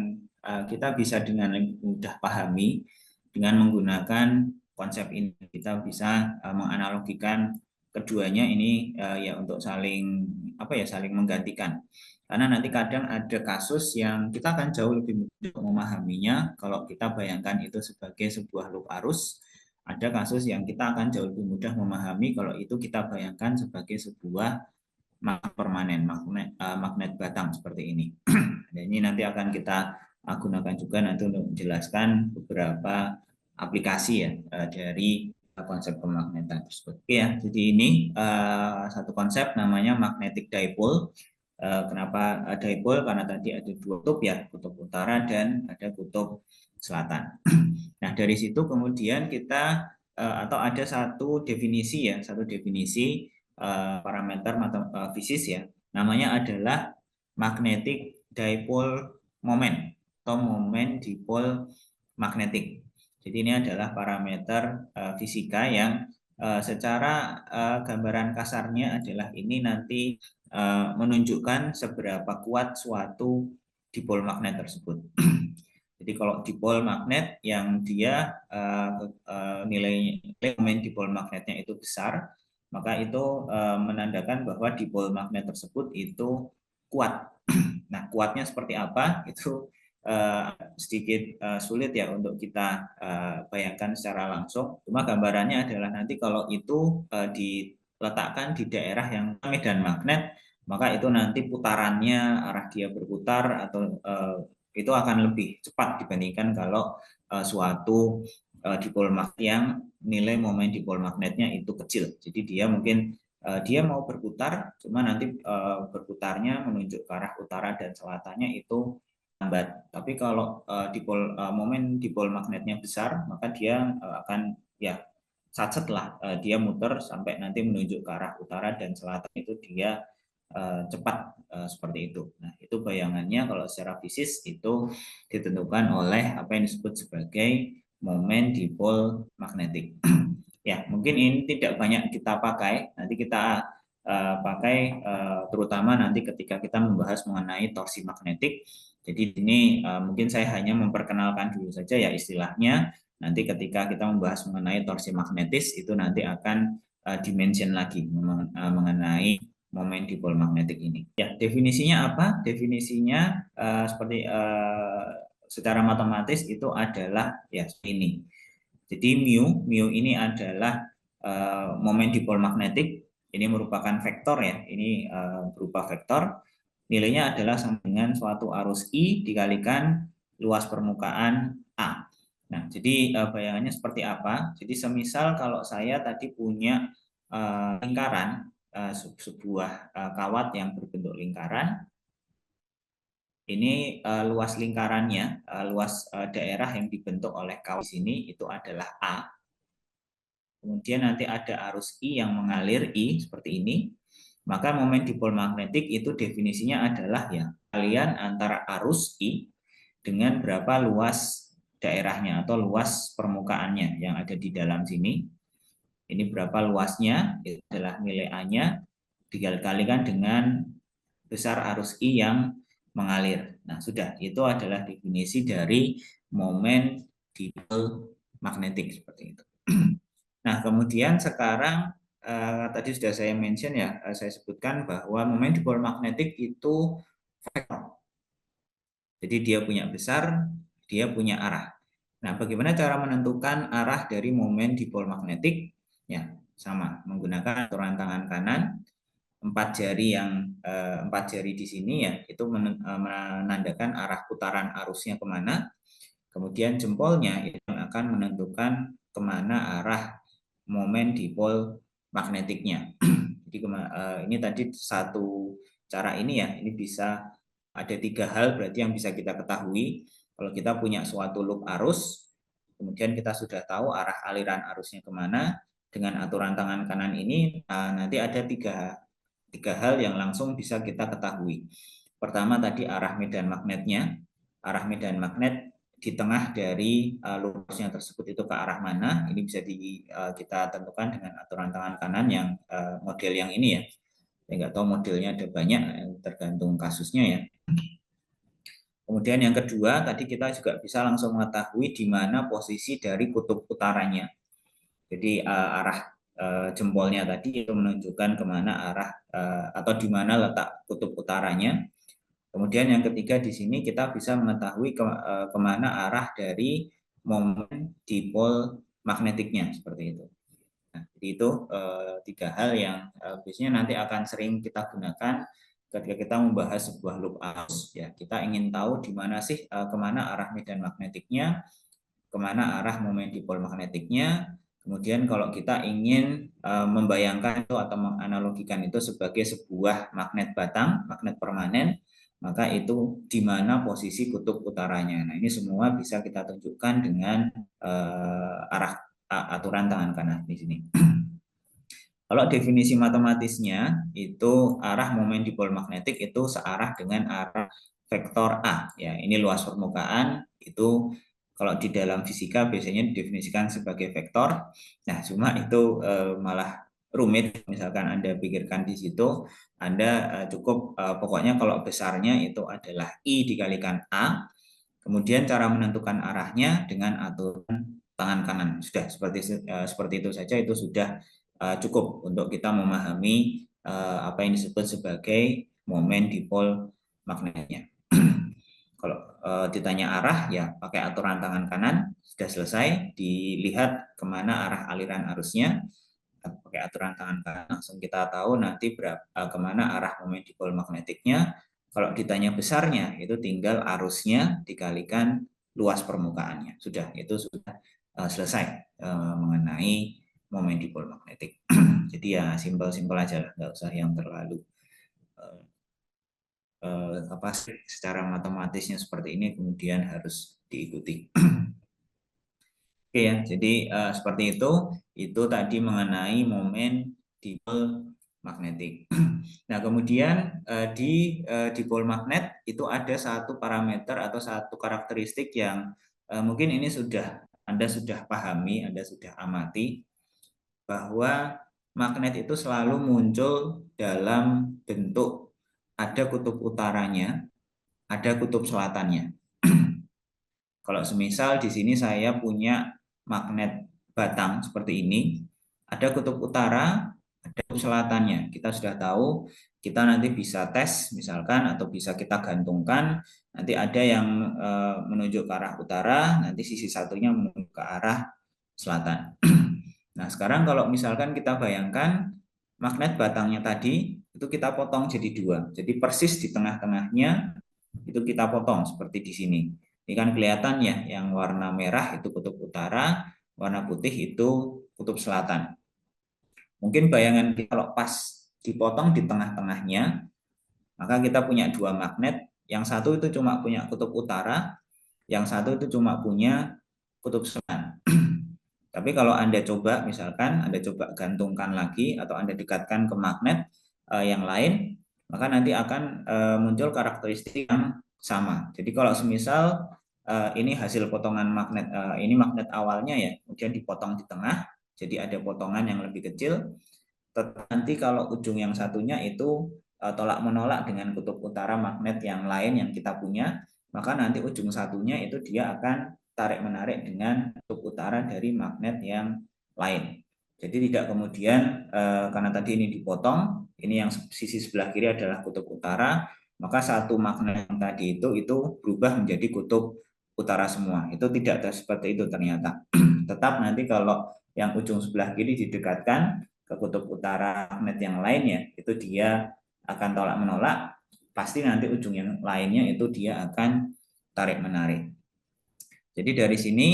kita bisa dengan mudah pahami dengan menggunakan konsep ini. Kita bisa menganalogikan keduanya ini ya untuk saling saling menggantikan. Karena nanti kadang ada kasus yang kita akan jauh lebih mudah memahaminya kalau kita bayangkan itu sebagai sebuah loop arus. Ada kasus yang kita akan jauh lebih mudah memahami kalau itu kita bayangkan sebagai sebuah magnet permanen, magnet batang seperti ini. Dan ini nanti akan kita gunakan juga nanti untuk menjelaskan beberapa aplikasi ya dari konsep pemagnetan tersebut. Oke ya, jadi ini satu konsep namanya magnetic dipole. Kenapa dipole? Karena tadi ada dua kutub ya, kutub utara dan ada kutub selatan. Nah dari situ kemudian kita atau ada satu definisi parameter fisis ya, namanya adalah magnetic dipole moment atau moment dipole magnetic. Jadi ini adalah parameter fisika yang secara gambaran kasarnya adalah ini nanti menunjukkan seberapa kuat suatu dipol magnet tersebut. Jadi kalau dipol magnet yang dia nilai moment dipol magnetnya itu besar, maka itu menandakan bahwa dipol magnet tersebut itu kuat. Nah, kuatnya seperti apa? Itu sedikit sulit ya untuk kita bayangkan secara langsung. Cuma gambarannya adalah nanti kalau itu diletakkan di daerah yang medan magnet, maka itu nanti putarannya, arah dia berputar atau itu akan lebih cepat dibandingkan kalau suatu dipol magnet yang nilai momen dipol magnetnya itu kecil. Jadi dia mungkin dia mau berputar, cuma nanti berputarnya menunjuk ke arah utara dan selatannya itu lambat. Tapi kalau momen dipol magnetnya besar, maka dia akan ya satset lah dia muter sampai nanti menunjuk ke arah utara dan selatan itu dia cepat seperti itu. Nah, itu bayangannya kalau secara fisis itu ditentukan oleh apa yang disebut sebagai momen dipol magnetik. Ya, mungkin ini tidak banyak kita pakai. Nanti kita pakai terutama nanti ketika kita membahas mengenai torsi magnetik. Jadi ini mungkin saya hanya memperkenalkan dulu saja ya istilahnya. Nanti ketika kita membahas mengenai torsi magnetis itu nanti akan dimention lagi mengenai momen dipol magnetik ini. Ya, definisinya apa? Definisinya seperti secara matematis itu adalah ya ini. Jadi mu ini adalah momen dipol magnetik. Ini merupakan vektor ya. Ini berupa vektor. Nilainya adalah sama dengan suatu arus I dikalikan luas permukaan A. Nah, jadi bayangannya seperti apa? Jadi semisal kalau saya tadi punya lingkaran, sebuah kawat yang berbentuk lingkaran, ini luas lingkarannya, luas daerah yang dibentuk oleh kawat sini itu adalah A. Kemudian nanti ada arus I yang mengalir I seperti ini. Maka momen dipol magnetik itu definisinya adalah ya kalian antara arus I dengan berapa luas daerahnya atau luas permukaannya yang ada di dalam sini. Ini berapa luasnya, itu adalah nilai A-nya dikalikan dengan besar arus I yang mengalir. Nah, sudah, itu adalah definisi dari momen dipol magnetik seperti itu. Nah, kemudian sekarang tadi sudah saya mention ya, saya sebutkan bahwa momen dipol magnetik itu vektor. Jadi dia punya besar, dia punya arah. Nah, bagaimana cara menentukan arah dari momen dipol magnetik? Ya, sama, menggunakan aturan tangan kanan, empat jari di sini ya itu menandakan arah putaran arusnya kemana. Kemudian jempolnya itu akan menentukan kemana arah momen dipol magnetiknya. Jadi ini tadi satu cara ini ya, ini bisa ada 3 hal berarti yang bisa kita ketahui. Kalau kita punya suatu loop arus, kemudian kita sudah tahu arah aliran arusnya kemana, dengan aturan tangan kanan ini nanti ada tiga hal yang langsung bisa kita ketahui. Pertama tadi arah medan magnetnya, arah medan magnet di tengah dari lurusnya tersebut itu ke arah mana, ini bisa kita tentukan dengan aturan tangan kanan yang model yang ini ya. Saya nggak tahu modelnya ada banyak, tergantung kasusnya ya. Kemudian yang kedua, tadi kita juga bisa langsung mengetahui di mana posisi dari kutub utaranya. Jadi arah jempolnya tadi itu menunjukkan kemana arah atau di mana letak kutub utaranya. Kemudian yang ketiga di sini kita bisa mengetahui kemana arah dari momen dipol magnetiknya seperti itu. Nah, jadi itu 3 hal yang biasanya nanti akan sering kita gunakan ketika kita membahas sebuah loop arus. Ya, kita ingin tahu di mana sih kemana arah medan magnetiknya, kemana arah momen dipol magnetiknya. Kemudian kalau kita ingin membayangkan itu atau menganalogikan itu sebagai sebuah magnet batang, magnet permanen, maka itu di mana posisi kutub utaranya. Nah, ini semua bisa kita tunjukkan dengan arah aturan tangan kanan di sini. Kalau definisi matematisnya itu arah momen dipol magnetik itu searah dengan arah vektor A. Ya, ini luas permukaan itu kalau di dalam fisika biasanya didefinisikan sebagai vektor. Nah, cuma itu malah rumit. Misalkan Anda pikirkan di situ, Anda cukup pokoknya kalau besarnya itu adalah I dikalikan A. Kemudian cara menentukan arahnya dengan aturan tangan kanan. Sudah seperti itu saja itu sudah cukup untuk kita memahami apa yang disebut sebagai momen dipol magnetnya. Kalau ditanya arah, ya pakai aturan tangan kanan, sudah selesai, dilihat kemana arah aliran arusnya, pakai aturan tangan kanan, langsung kita tahu nanti kemana arah momen dipol magnetiknya. Kalau ditanya besarnya, itu tinggal arusnya dikalikan luas permukaannya. Sudah, itu sudah selesai mengenai momen dipol magnetik. Jadi ya simpel-simpel aja lah, nggak usah yang terlalu apa secara matematisnya seperti ini kemudian harus diikuti. Oke ya, jadi seperti itu tadi mengenai momen dipol magnetik. Nah kemudian di dipol magnet itu ada satu parameter atau satu karakteristik yang mungkin ini Anda sudah pahami, Anda sudah amati, bahwa magnet itu selalu muncul dalam bentuk ada kutub utaranya, ada kutub selatannya. Kalau semisal di sini saya punya magnet batang seperti ini, ada kutub utara, ada kutub selatannya. Kita sudah tahu, kita nanti bisa tes misalkan atau bisa kita gantungkan, nanti ada yang menunjuk ke arah utara, nanti sisi satunya menunjuk ke arah selatan. Nah, sekarang kalau misalkan kita bayangkan magnet batangnya tadi itu kita potong jadi dua. Jadi persis di tengah-tengahnya itu kita potong seperti di sini. Ini kan kelihatan ya, yang warna merah itu kutub utara, warna putih itu kutub selatan. Mungkin bayangan kita kalau pas dipotong di tengah-tengahnya, maka kita punya dua magnet, yang satu itu cuma punya kutub utara, yang satu itu cuma punya kutub selatan. Tapi kalau Anda coba, misalkan Anda coba gantungkan lagi atau Anda dekatkan ke magnet yang lain, maka nanti akan muncul karakteristik yang sama. Jadi kalau semisal ini hasil potongan magnet, ini magnet awalnya ya, kemudian dipotong di tengah, jadi ada potongan yang lebih kecil. Nanti kalau ujung yang satunya itu tolak menolak dengan kutub utara magnet yang lain yang kita punya, maka nanti ujung satunya itu dia akan tarik-menarik dengan kutub utara dari magnet yang lain. Jadi tidak kemudian karena tadi ini dipotong, ini yang sisi sebelah kiri adalah kutub utara, maka satu magnet yang tadi itu berubah menjadi kutub utara semua. Itu tidak seperti itu ternyata. Tetap nanti kalau yang ujung sebelah kiri didekatkan ke kutub utara magnet yang lainnya, itu dia akan tolak menolak, pasti nanti ujung yang lainnya itu dia akan tarik menarik. Jadi dari sini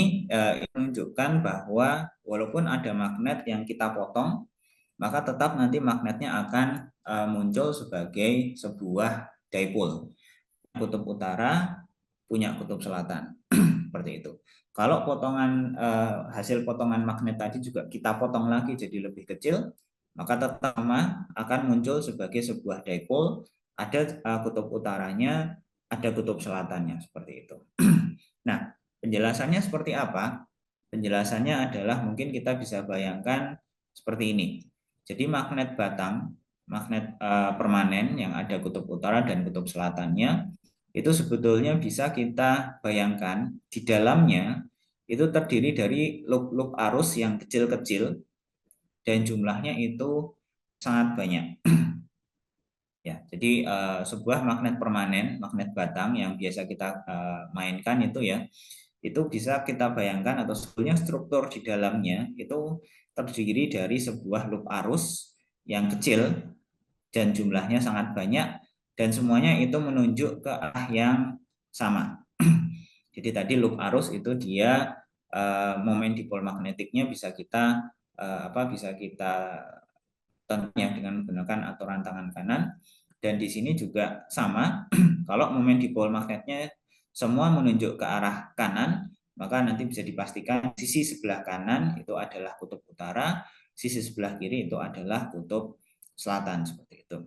menunjukkan bahwa walaupun ada magnet yang kita potong, maka tetap nanti magnetnya akan muncul sebagai sebuah dipole. Kutub utara punya kutub selatan, seperti itu. Kalau potongan hasil potongan magnet tadi juga kita potong lagi jadi lebih kecil, maka tetap akan muncul sebagai sebuah dipole, ada kutub utaranya, ada kutub selatannya, seperti itu. Nah, penjelasannya seperti apa? Penjelasannya adalah mungkin kita bisa bayangkan seperti ini. Jadi magnet batang, magnet permanen yang ada kutub utara dan kutub selatannya, itu sebetulnya bisa kita bayangkan di dalamnya itu terdiri dari loop-loop arus yang kecil-kecil dan jumlahnya itu sangat banyak. Ya, jadi sebuah magnet permanen, magnet batang yang biasa kita mainkan itu bisa kita bayangkan atau sebetulnya struktur di dalamnya itu terdiri dari sebuah loop arus yang kecil dan jumlahnya sangat banyak dan semuanya itu menunjuk ke arah yang sama. Jadi tadi loop arus itu dia momen dipol magnetiknya bisa kita tentunya dengan menggunakan aturan tangan kanan, dan di sini juga sama. Kalau momen dipol magnetnya semua menunjuk ke arah kanan, maka nanti bisa dipastikan sisi sebelah kanan itu adalah kutub utara, sisi sebelah kiri itu adalah kutub selatan, seperti itu.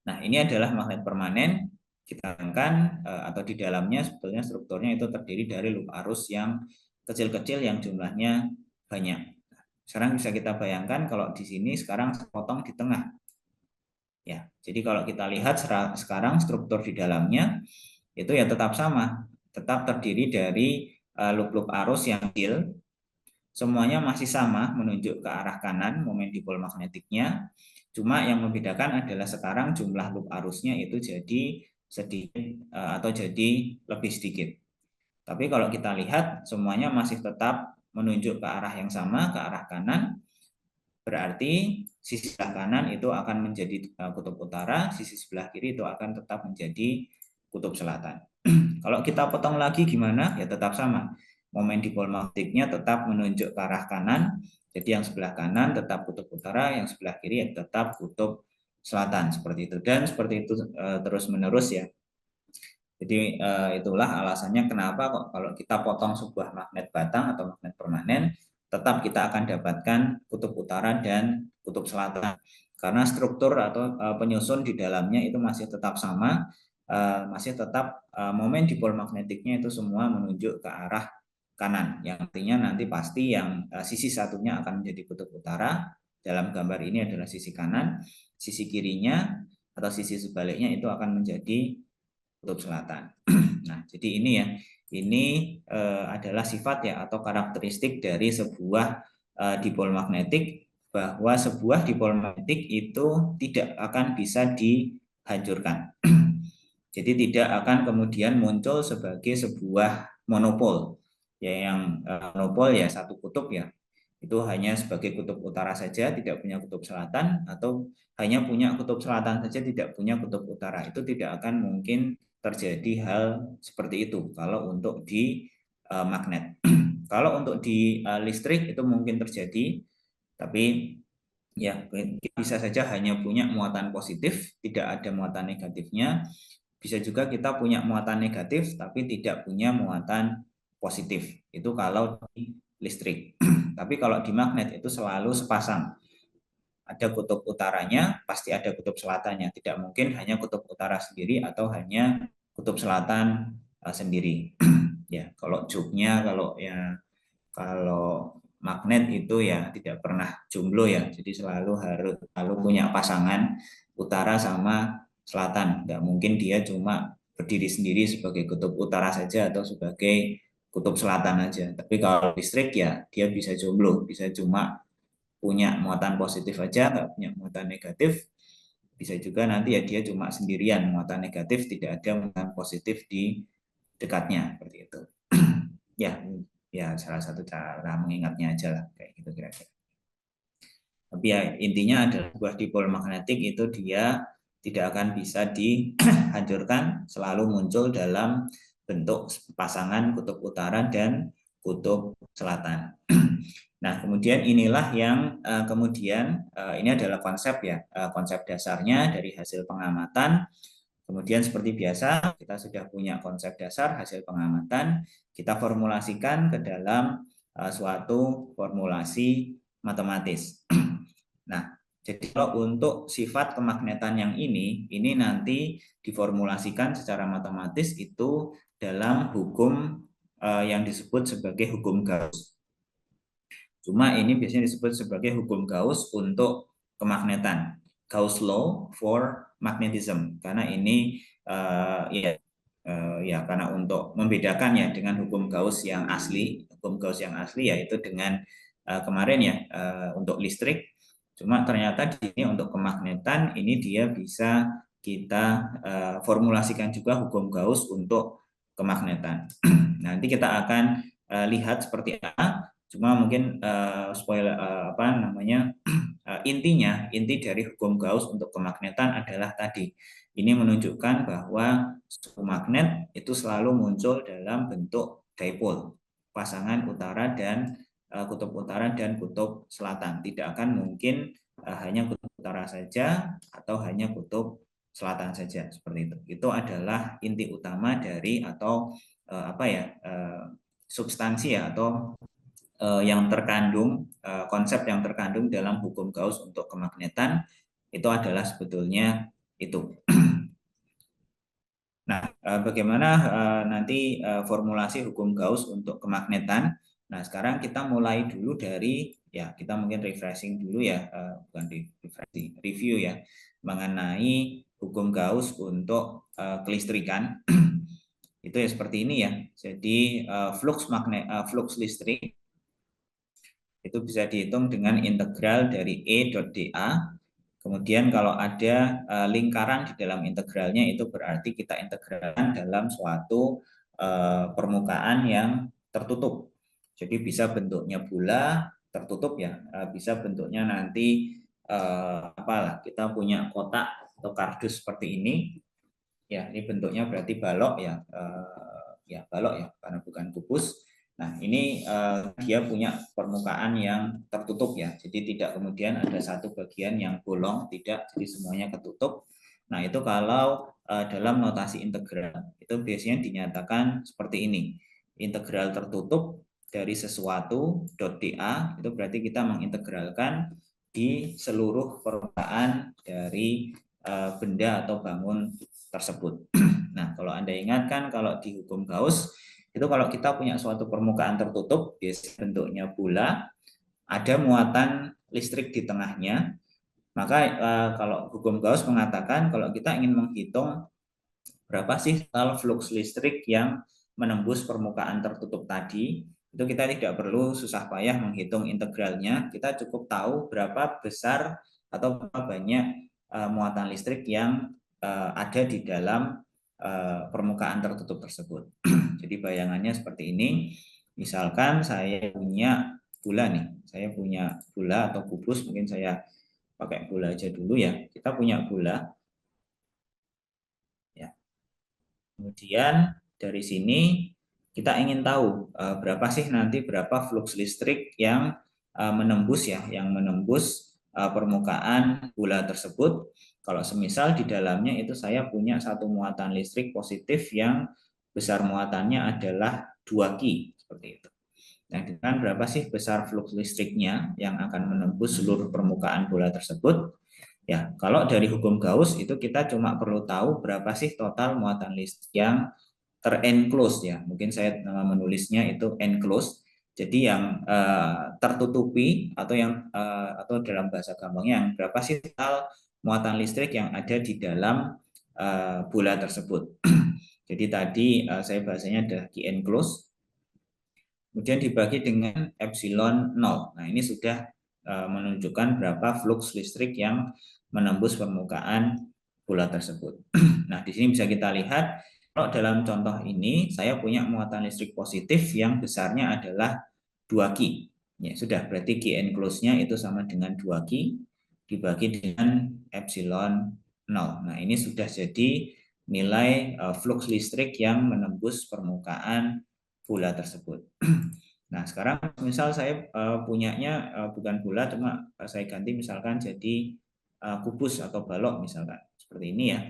Nah, ini adalah magnet permanen. Kita bayangkan atau di dalamnya sebetulnya strukturnya itu terdiri dari loop arus yang kecil-kecil yang jumlahnya banyak. Sekarang bisa kita bayangkan kalau di sini sekarang sepotong di tengah. Ya, jadi kalau kita lihat sekarang struktur di dalamnya itu ya tetap sama, tetap terdiri dari loop-loop arus yang kecil semuanya masih sama menunjuk ke arah kanan momen dipol magnetiknya. Cuma yang membedakan adalah sekarang jumlah loop arusnya itu jadi sedikit atau jadi lebih sedikit. Tapi kalau kita lihat semuanya masih tetap menunjuk ke arah yang sama, ke arah kanan. Berarti sisi sebelah kanan itu akan menjadi kutub utara, sisi sebelah kiri itu akan tetap menjadi kutub selatan. Kalau kita potong lagi gimana? Ya tetap sama. Momen dipol magnetiknya tetap menunjuk ke arah kanan. Jadi yang sebelah kanan tetap kutub utara, yang sebelah kiri tetap kutub selatan seperti itu. Dan seperti itu terus menerus ya. Jadi itulah alasannya kenapa kok kalau kita potong sebuah magnet batang atau magnet permanen, tetap kita akan dapatkan kutub utara dan kutub selatan. Karena struktur atau penyusun di dalamnya itu masih tetap sama, masih tetap momen dipol magnetiknya itu semua menunjuk ke arah kanan. Yang artinya nanti pasti yang sisi satunya akan menjadi kutub utara, dalam gambar ini adalah sisi kanan, sisi kirinya atau sisi sebaliknya itu akan menjadi kutub selatan. Nah, jadi ini ya, ini adalah sifat ya atau karakteristik dari sebuah dipol magnetik, bahwa sebuah dipol magnetik itu tidak akan bisa dihancurkan. Jadi tidak akan kemudian muncul sebagai sebuah monopol, ya yang monopol ya satu kutub ya, itu hanya sebagai kutub utara saja, tidak punya kutub selatan, atau hanya punya kutub selatan saja, tidak punya kutub utara. Itu tidak akan mungkin terjadi hal seperti itu kalau untuk di magnet. Kalau untuk di listrik itu mungkin terjadi, tapi ya bisa saja hanya punya muatan positif, tidak ada muatan negatifnya. Bisa juga kita punya muatan negatif tapi tidak punya muatan positif. Itu kalau di listrik. Tapi kalau di magnet itu selalu sepasang. Ada kutub utaranya, pasti ada kutub selatannya. Tidak mungkin hanya kutub utara sendiri atau hanya kutub selatan sendiri. Ya, kalau juknya kalau magnet itu ya tidak pernah jomblo ya. Jadi selalu punya pasangan utara sama selatan. Tidak mungkin dia cuma berdiri sendiri sebagai kutub utara saja atau sebagai kutub selatan aja. Tapi kalau listrik ya dia bisa jomblo, bisa cuma punya muatan positif aja, nggak punya muatan negatif. Bisa juga nanti ya dia cuma sendirian, muatan negatif, tidak ada muatan positif di dekatnya, seperti itu. Ya, ya salah satu cara mengingatnya aja lah, kayak gitu kira-kira. Tapi ya intinya adalah sebuah dipol magnetik itu dia tidak akan bisa dihancurkan, selalu muncul dalam bentuk pasangan kutub utara dan kutub selatan. Nah, kemudian inilah yang kemudian ini adalah konsep ya, konsep dasarnya dari hasil pengamatan. Kemudian seperti biasa, kita sudah punya konsep dasar hasil pengamatan, kita formulasikan ke dalam suatu formulasi matematis. Nah, jadi kalau untuk sifat kemagnetan yang ini nanti diformulasikan secara matematis itu dalam hukum yang disebut sebagai hukum Gauss. Cuma ini biasanya disebut sebagai hukum Gauss untuk kemagnetan. Gauss law for magnetism. Karena ini ya karena untuk membedakan ya dengan hukum Gauss yang asli. Hukum Gauss yang asli yaitu dengan kemarin ya untuk listrik. Cuma ternyata di sini untuk kemagnetan ini dia bisa kita formulasikan juga hukum Gauss untuk kemagnetan. Nanti kita akan lihat seperti apa. Cuma mungkin spoiler inti dari hukum Gauss untuk kemagnetan adalah tadi ini menunjukkan bahwa suatu magnet itu selalu muncul dalam bentuk dipole, pasangan utara dan kutub utara dan kutub selatan. Tidak akan mungkin hanya kutub utara saja atau hanya kutub selatan saja seperti itu. Itu adalah inti utama dari atau substansi ya atau yang terkandung konsep yang terkandung dalam hukum Gauss untuk kemagnetan itu adalah sebetulnya itu. Nah, bagaimana nanti formulasi hukum Gauss untuk kemagnetan? Nah, sekarang kita mulai dulu dari ya kita mungkin refreshing dulu ya, bukan refreshing, review ya mengenai hukum Gauss untuk kelistrikan. Itu ya seperti ini ya. Jadi flux listrik itu bisa dihitung dengan integral dari E dot dA. Kemudian kalau ada lingkaran di dalam integralnya, itu berarti kita integralkan dalam suatu permukaan yang tertutup. Jadi bisa bentuknya bola tertutup ya, bisa bentuknya nanti apalah, kita punya kotak atau kardus seperti ini. Ya, ini bentuknya berarti balok ya, ya balok ya, karena bukan kubus. Nah, ini dia punya permukaan yang tertutup ya, jadi tidak kemudian ada satu bagian yang bolong, tidak, jadi semuanya ketutup. Nah, itu kalau dalam notasi integral, itu biasanya dinyatakan seperti ini. Integral tertutup dari sesuatu dot dA, itu berarti kita mengintegralkan di seluruh permukaan dari benda atau bangun tersebut. Nah, kalau Anda ingatkan, kalau di hukum Gauss, itu kalau kita punya suatu permukaan tertutup, biasanya bentuknya bola, ada muatan listrik di tengahnya, maka kalau hukum Gauss mengatakan kalau kita ingin menghitung berapa sih total flux listrik yang menembus permukaan tertutup tadi, itu kita tidak perlu susah payah menghitung integralnya, kita cukup tahu berapa besar atau berapa banyak muatan listrik yang ada di dalam permukaan tertutup tersebut. Jadi bayangannya seperti ini. Misalkan saya punya bola nih, saya punya bola atau kubus, mungkin saya pakai bola aja dulu ya. Kita punya bola. Ya. Kemudian dari sini kita ingin tahu berapa sih nanti berapa flux listrik yang menembus ya, yang menembus permukaan bola tersebut. Kalau semisal di dalamnya itu saya punya satu muatan listrik positif yang besar muatannya adalah 2 Ki, seperti itu. Nah, dengan berapa sih besar flux listriknya yang akan menembus seluruh permukaan bola tersebut? Ya, kalau dari hukum Gauss itu kita cuma perlu tahu berapa sih total muatan listrik yang terenclose ya. Mungkin saya menulisnya itu enclosed. Jadi yang tertutupi atau yang atau dalam bahasa gampangnya yang berapa sih total muatan listrik yang ada di dalam bola tersebut. Jadi tadi saya bahasanya adalah Q enclosed. Kemudian dibagi dengan epsilon 0. Nah, ini sudah menunjukkan berapa flux listrik yang menembus permukaan bola tersebut. Nah, di sini bisa kita lihat kalau dalam contoh ini saya punya muatan listrik positif yang besarnya adalah 2 Ki. Ya, sudah berarti Q enclosed-nya itu sama dengan 2 Ki dibagi dengan epsilon 0. Nah, ini sudah jadi nilai flux listrik yang menembus permukaan bola tersebut. Nah, sekarang misal saya punyanya bukan bola, cuma saya ganti misalkan jadi kubus atau balok misalkan. Seperti ini ya.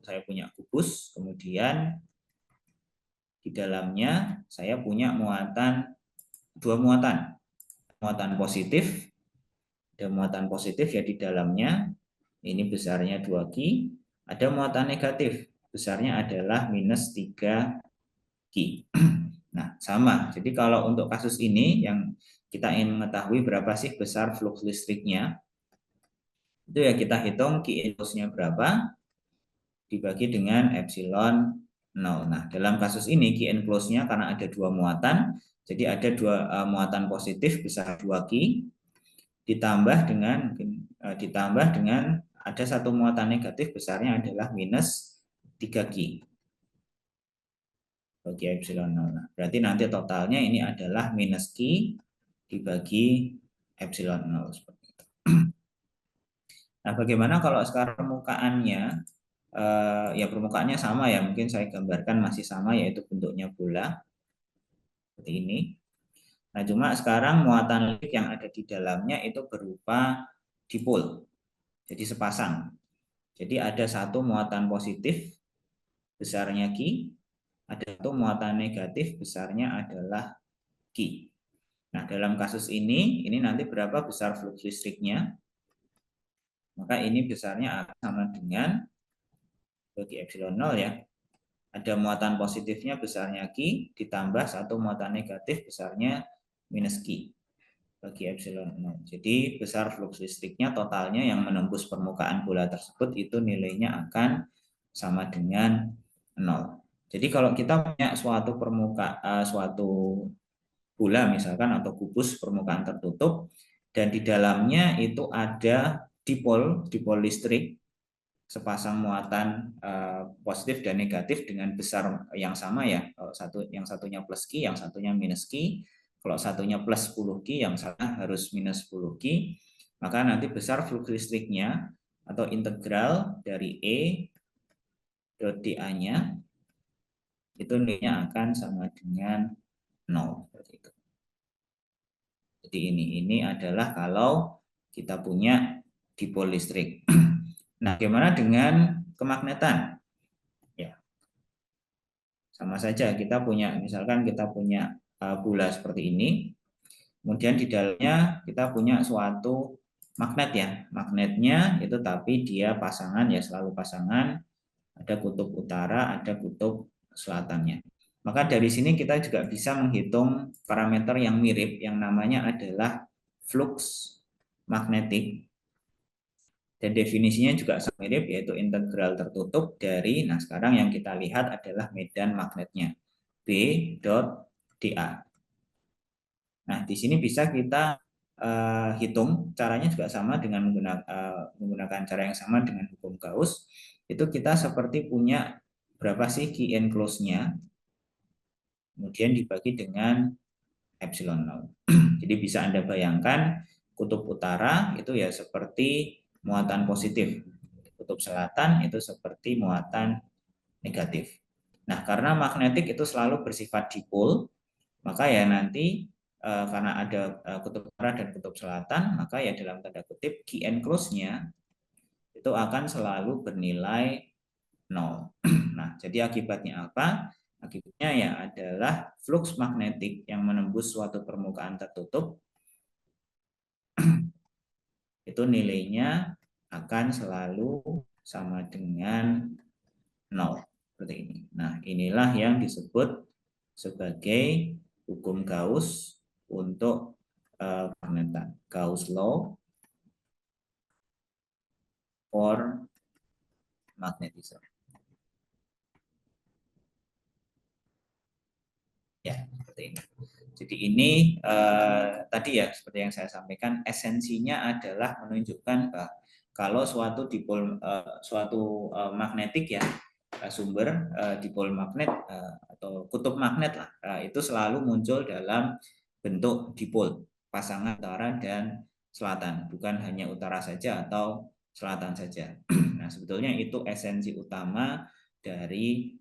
Saya punya kubus, kemudian di dalamnya saya punya dua muatan. Muatan positif, ada muatan positif ya di dalamnya, ini besarnya 2 Ki, ada muatan negatif, besarnya adalah minus 3 Ki. Nah, sama. Jadi kalau untuk kasus ini yang kita ingin mengetahui berapa sih besar flux listriknya, itu ya kita hitung Q enclosed-nya berapa dibagi dengan epsilon 0. Nah, dalam kasus ini Q enclosed-nya karena ada dua muatan, jadi ada dua muatan positif besar 2 Ki ditambah dengan ada satu muatan negatif besarnya adalah minus 3 Ki bagi epsilon 0. Nah, berarti nanti totalnya ini adalah minus Ki dibagi epsilon 0 seperti itu. Nah, bagaimana kalau sekarang permukaannya ya permukaannya sama ya, mungkin saya gambarkan masih sama yaitu bentuknya bola seperti ini. Nah, cuma sekarang muatan listrik yang ada di dalamnya itu berupa dipol. Jadi sepasang. Jadi ada satu muatan positif besarnya Ki, ada satu muatan negatif besarnya adalah Ki. Nah, dalam kasus ini nanti berapa besar flux listriknya? Maka ini besarnya akan sama dengan bagi epsilon 0 ya. Ada muatan positifnya besarnya Ki, ditambah satu muatan negatif besarnya minus Ki bagi epsilon 0. Jadi besar flux listriknya totalnya yang menembus permukaan bola tersebut itu nilainya akan sama dengan 0. Jadi kalau kita punya suatu suatu bola misalkan atau kubus permukaan tertutup dan di dalamnya itu ada dipol listrik sepasang muatan positif dan negatif dengan besar yang sama ya. Yang satunya plus Q, yang satunya minus Q. Kalau satunya plus 10 Q, yang satunya harus minus 10 Q. Maka nanti besar flux listriknya atau integral dari E dot dA-nya itu nilainya akan sama dengan 0 seperti itu. Jadi ini adalah kalau kita punya dipol listrik. Nah, bagaimana dengan kemagnetan? Ya, sama saja kita punya, misalkan kita punya bola seperti ini, kemudian di dalamnya kita punya suatu magnet ya. Magnetnya itu tapi dia pasangan ya, selalu pasangan, ada kutub utara, ada kutub selatannya. Maka dari sini kita juga bisa menghitung parameter yang mirip yang namanya adalah flux magnetik. Dan definisinya juga sama mirip, yaitu integral tertutup dari, nah sekarang yang kita lihat adalah medan magnetnya, B dot dA. Nah di sini bisa kita hitung, caranya juga sama dengan menggunakan cara yang sama dengan hukum Gauss. Itu kita seperti punya berapa sih Q enclose-nya, kemudian dibagi dengan epsilon 0. Jadi bisa Anda bayangkan kutub utara itu ya seperti muatan positif, kutub selatan itu seperti muatan negatif. Nah, karena magnetik itu selalu bersifat dipol, maka ya nanti karena ada kutub utara dan kutub selatan, maka ya dalam tanda kutip Q enclose-nya itu akan selalu bernilai 0. Nah, jadi akibatnya apa? Akibatnya ya adalah flux magnetik yang menembus suatu permukaan tertutup itu nilainya akan selalu sama dengan 0 seperti ini. Nah, inilah yang disebut sebagai hukum Gauss untuk magnetan. Gauss law for magnetism. Ya, seperti ini. Jadi ini tadi ya seperti yang saya sampaikan, esensinya adalah menunjukkan bahwa kalau suatu dipol magnetik ya, sumber dipol magnet atau kutub magnet lah, itu selalu muncul dalam bentuk dipol, pasangan utara dan selatan, bukan hanya utara saja atau selatan saja. Nah, sebetulnya itu esensi utama dari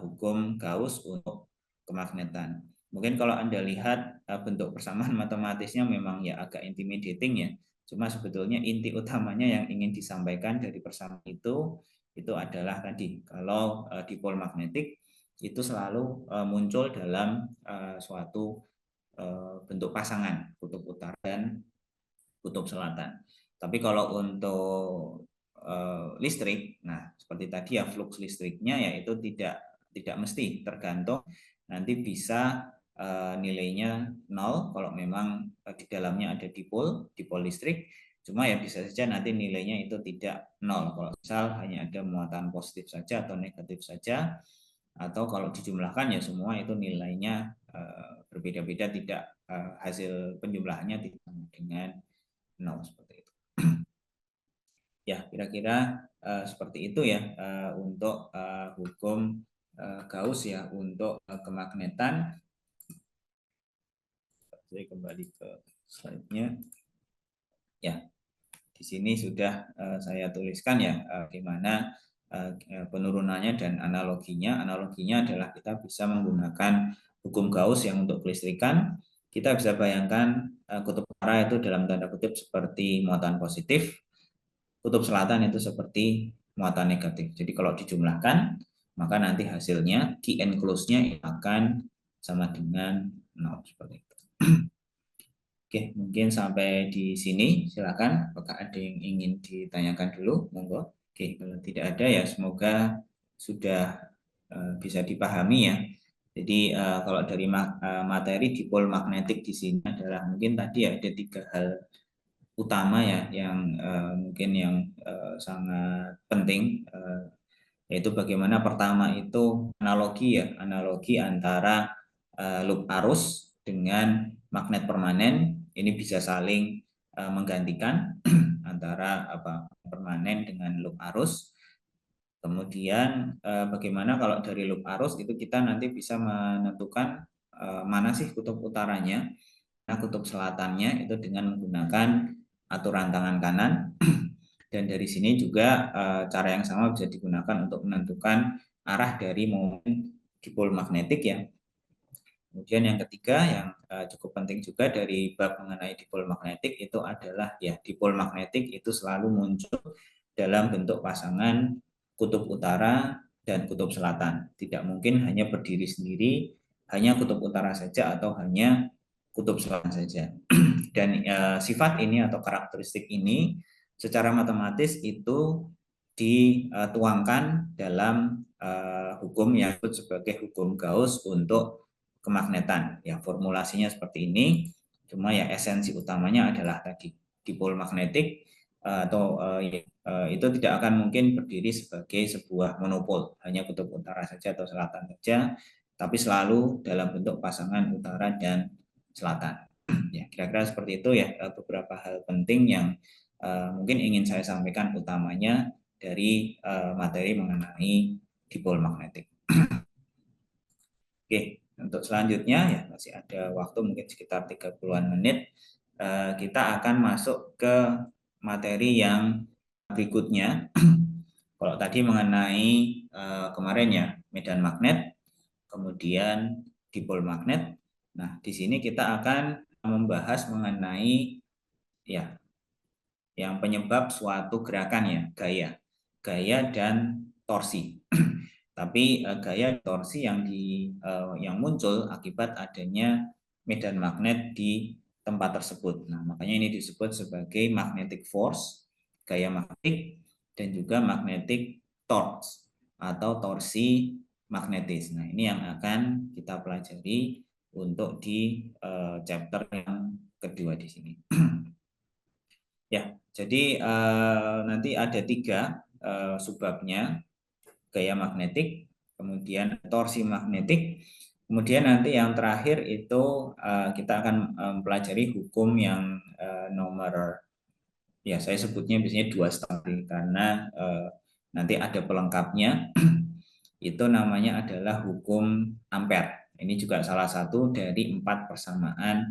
hukum Gauss untuk kemagnetan. Mungkin kalau Anda lihat bentuk persamaan matematisnya memang ya agak intimidating ya. Cuma sebetulnya inti utamanya yang ingin disampaikan dari persamaan itu adalah tadi kalau dipol magnetik itu selalu muncul dalam suatu bentuk pasangan kutub utara dan kutub selatan. Tapi kalau untuk listrik, nah seperti tadi ya flux listriknya ya itu tidak mesti, tergantung nanti bisa nilainya 0 kalau memang di dalamnya ada dipol listrik. Cuma ya bisa saja nanti nilainya itu tidak 0 kalau misal hanya ada muatan positif saja atau negatif saja, atau kalau dijumlahkan ya semua itu nilainya berbeda-beda, tidak hasil penjumlahannya tidak sama dengan 0 seperti itu. Ya, kira-kira seperti itu ya untuk hukum Gauss ya untuk kemagnetan. Saya kembali ke slide-nya. Ya, di sini sudah saya tuliskan ya di mana penurunannya dan analoginya. Analoginya adalah kita bisa menggunakan hukum Gauss yang untuk kelistrikan. Kita bisa bayangkan kutub utara itu dalam tanda kutip seperti muatan positif, kutub selatan itu seperti muatan negatif. Jadi kalau dijumlahkan, maka nanti hasilnya Q enclose-nya akan sama dengan 0 seperti itu. Oke, mungkin sampai di sini. Silakan, apakah ada yang ingin ditanyakan dulu? Monggo. Oke, kalau tidak ada ya semoga sudah bisa dipahami ya. Jadi kalau dari materi dipol magnetik di sini adalah mungkin tadi ya ada 3 hal utama ya yang mungkin yang sangat penting yaitu bagaimana pertama itu analogi antara loop arus dengan magnet permanen ini bisa saling menggantikan antara permanen dengan loop arus. Kemudian bagaimana kalau dari loop arus itu kita nanti bisa menentukan mana sih kutub utaranya, nah kutub selatannya itu dengan menggunakan aturan tangan kanan. Dan dari sini juga cara yang sama bisa digunakan untuk menentukan arah dari momen dipol magnetik ya. Kemudian yang ketiga yang cukup penting juga dari bab mengenai dipol magnetik itu adalah ya dipol magnetik itu selalu muncul dalam bentuk pasangan kutub utara dan kutub selatan. Tidak mungkin hanya berdiri sendiri, hanya kutub utara saja atau hanya kutub selatan saja. Dan sifat ini atau karakteristik ini secara matematis itu dituangkan dalam hukum yang disebut sebagai hukum Gauss untuk kemagnetan. Ya, formulasinya seperti ini. Cuma ya esensi utamanya adalah tadi dipol magnetik atau itu tidak akan mungkin berdiri sebagai sebuah monopol, hanya kutub utara saja atau selatan saja, tapi selalu dalam bentuk pasangan utara dan selatan. Ya, kira-kira seperti itu ya beberapa hal penting yang mungkin ingin saya sampaikan utamanya dari materi mengenai dipol magnetik. Oke, untuk selanjutnya ya masih ada waktu mungkin sekitar 30-an menit. Kita akan masuk ke materi yang berikutnya. Kalau tadi mengenai kemarin ya medan magnet, kemudian dipol magnet. Nah, di sini kita akan membahas mengenai ya yang penyebab suatu gerakan ya, gaya dan torsi. Tapi gaya torsi yang muncul akibat adanya medan magnet di tempat tersebut. Nah, makanya ini disebut sebagai magnetic force, gaya magnetik, dan juga magnetic torque atau torsi magnetis. Nah, ini yang akan kita pelajari untuk di chapter yang kedua di sini. Ya, jadi nanti ada 3 subbabnya, gaya magnetik, kemudian torsi magnetik, kemudian nanti yang terakhir itu kita akan mempelajari hukum yang nomor, ya saya sebutnya biasanya 2,5 karena nanti ada pelengkapnya, itu namanya adalah hukum Ampere. Ini juga salah satu dari 4 persamaan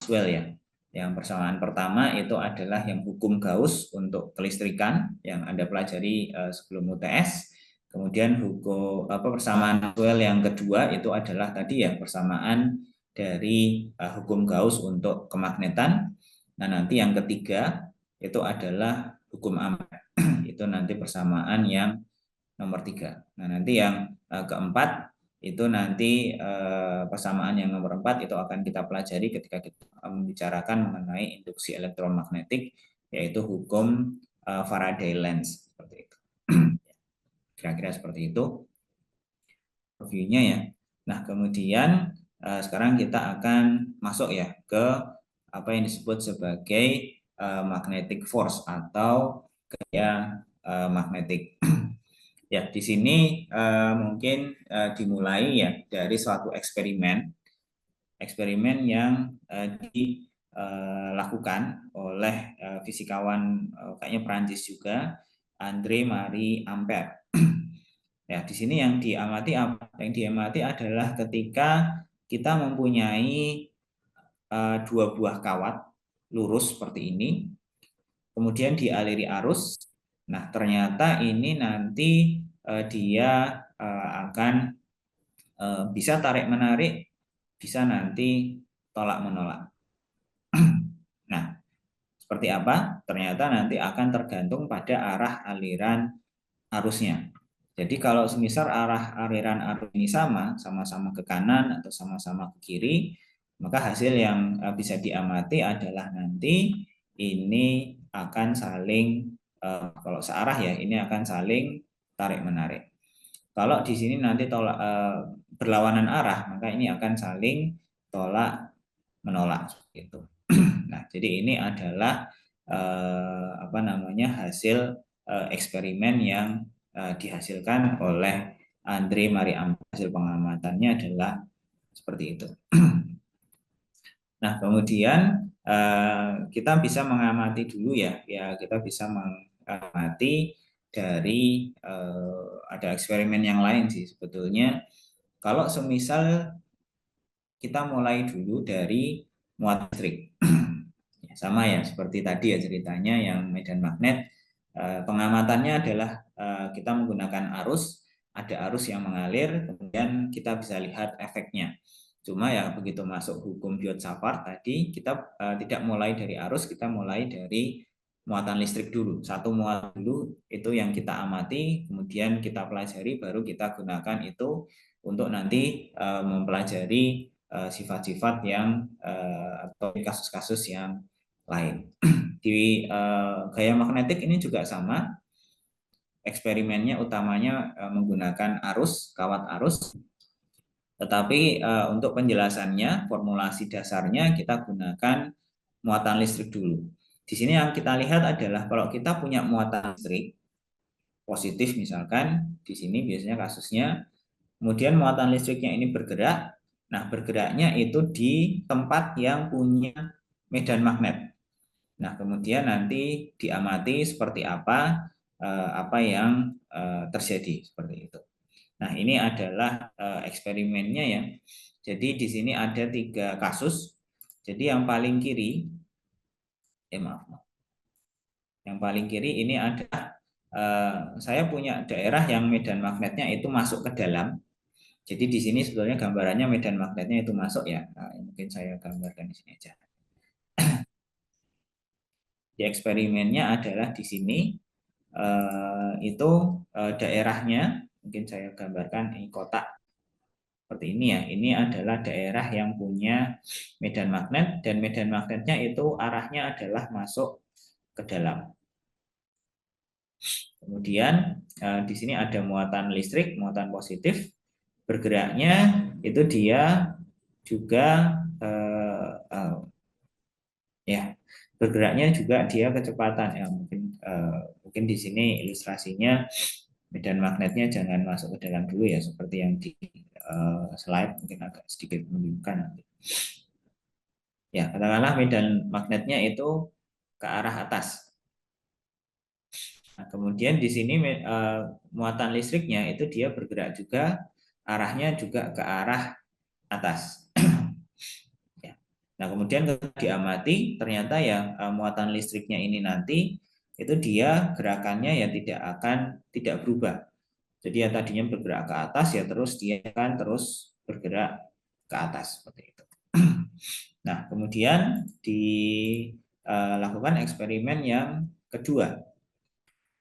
Maxwell ya. Yang persamaan pertama itu adalah yang hukum Gauss untuk kelistrikan yang Anda pelajari sebelum UTS. Kemudian persamaan Maxwell yang kedua itu adalah tadi ya persamaan dari hukum Gauss untuk kemagnetan. Nah, nanti yang ketiga itu adalah hukum Ampere. Itu nanti persamaan yang nomor 3. Nah, nanti yang keempat itu nanti persamaan yang nomor 4 itu akan kita pelajari ketika kita membicarakan mengenai induksi elektromagnetik, yaitu hukum Faraday-Lenz seperti itu. Kira-kira seperti itu reviewnya ya. Nah, kemudian sekarang kita akan masuk ya ke apa yang disebut sebagai magnetic force atau gaya magnetik. Ya, di sini mungkin dimulai ya dari suatu eksperimen yang dilakukan oleh fisikawan kayaknya Prancis juga, André Marie Ampère. Ya, di sini yang diamati adalah ketika kita mempunyai 2 buah kawat lurus seperti ini, kemudian dialiri arus. Nah, ternyata ini nanti dia akan bisa tarik menarik, bisa nanti tolak menolak. Nah, seperti apa? Ternyata nanti akan tergantung pada arah aliran arusnya. Jadi kalau semisal arah aliran arus ini sama-sama ke kanan atau sama-sama ke kiri, maka hasil yang bisa diamati adalah nanti ini akan saling kalau searah ya, ini akan saling tarik menarik. Kalau di sini nanti berlawanan arah, maka ini akan saling tolak menolak gitu. Nah, jadi ini adalah hasil eksperimen yang dihasilkan oleh Andre Mariam. Hasil pengamatannya adalah seperti itu. Nah, kemudian kita bisa mengamati dulu ya, kita bisa mengamati dari ada eksperimen yang lain sih sebetulnya. Kalau semisal kita mulai dulu dari muatan listrik, sama ya seperti tadi ya ceritanya yang medan magnet, pengamatannya adalah kita menggunakan arus, ada arus yang mengalir, kemudian kita bisa lihat efeknya. Cuma ya begitu masuk hukum Biot-Savart tadi, kita tidak mulai dari arus, kita mulai dari muatan listrik dulu. Satu muatan dulu itu yang kita amati, kemudian kita pelajari, baru kita gunakan itu untuk nanti mempelajari sifat-sifat yang atau kasus-kasus yang lain. Di gaya magnetik ini juga sama. Eksperimennya utamanya menggunakan arus, kawat arus. Tetapi untuk penjelasannya, formulasi dasarnya kita gunakan muatan listrik dulu. Di sini yang kita lihat adalah kalau kita punya muatan listrik positif misalkan, di sini biasanya kasusnya, kemudian muatan listriknya ini bergerak. Nah, bergeraknya itu di tempat yang punya medan magnet. Nah, kemudian nanti diamati seperti apa yang terjadi seperti itu. Nah, ini adalah eksperimennya ya. Jadi di sini ada 3 kasus. Jadi yang paling kiri, yang paling kiri ini ada saya punya daerah yang medan magnetnya itu masuk ke dalam. Jadi di sini sebetulnya gambarannya medan magnetnya itu masuk ya. Nah, mungkin saya gambarkan di sini aja. Di eksperimennya adalah di sini itu daerahnya, mungkin saya gambarkan ini kotak seperti ini ya. Ini adalah daerah yang punya medan magnet dan medan magnetnya itu arahnya adalah masuk ke dalam. Kemudian di sini ada muatan listrik, muatan positif. Bergeraknya itu dia juga bergeraknya juga dia kecepatan ya, mungkin di sini ilustrasinya medan magnetnya jangan masuk ke dalam dulu ya, seperti yang di slide, mungkin agak sedikit membingungkan nanti. Ya, katakanlah medan magnetnya itu ke arah atas. Nah, kemudian di sini muatan listriknya itu dia bergerak juga, arahnya juga ke arah atas. Ya. Nah, kemudian diamati ternyata ya muatan listriknya ini nanti itu dia gerakannya ya tidak berubah. Jadi ya tadinya bergerak ke atas ya terus dia akan terus bergerak ke atas seperti itu. Nah, kemudian dilakukan eksperimen yang kedua.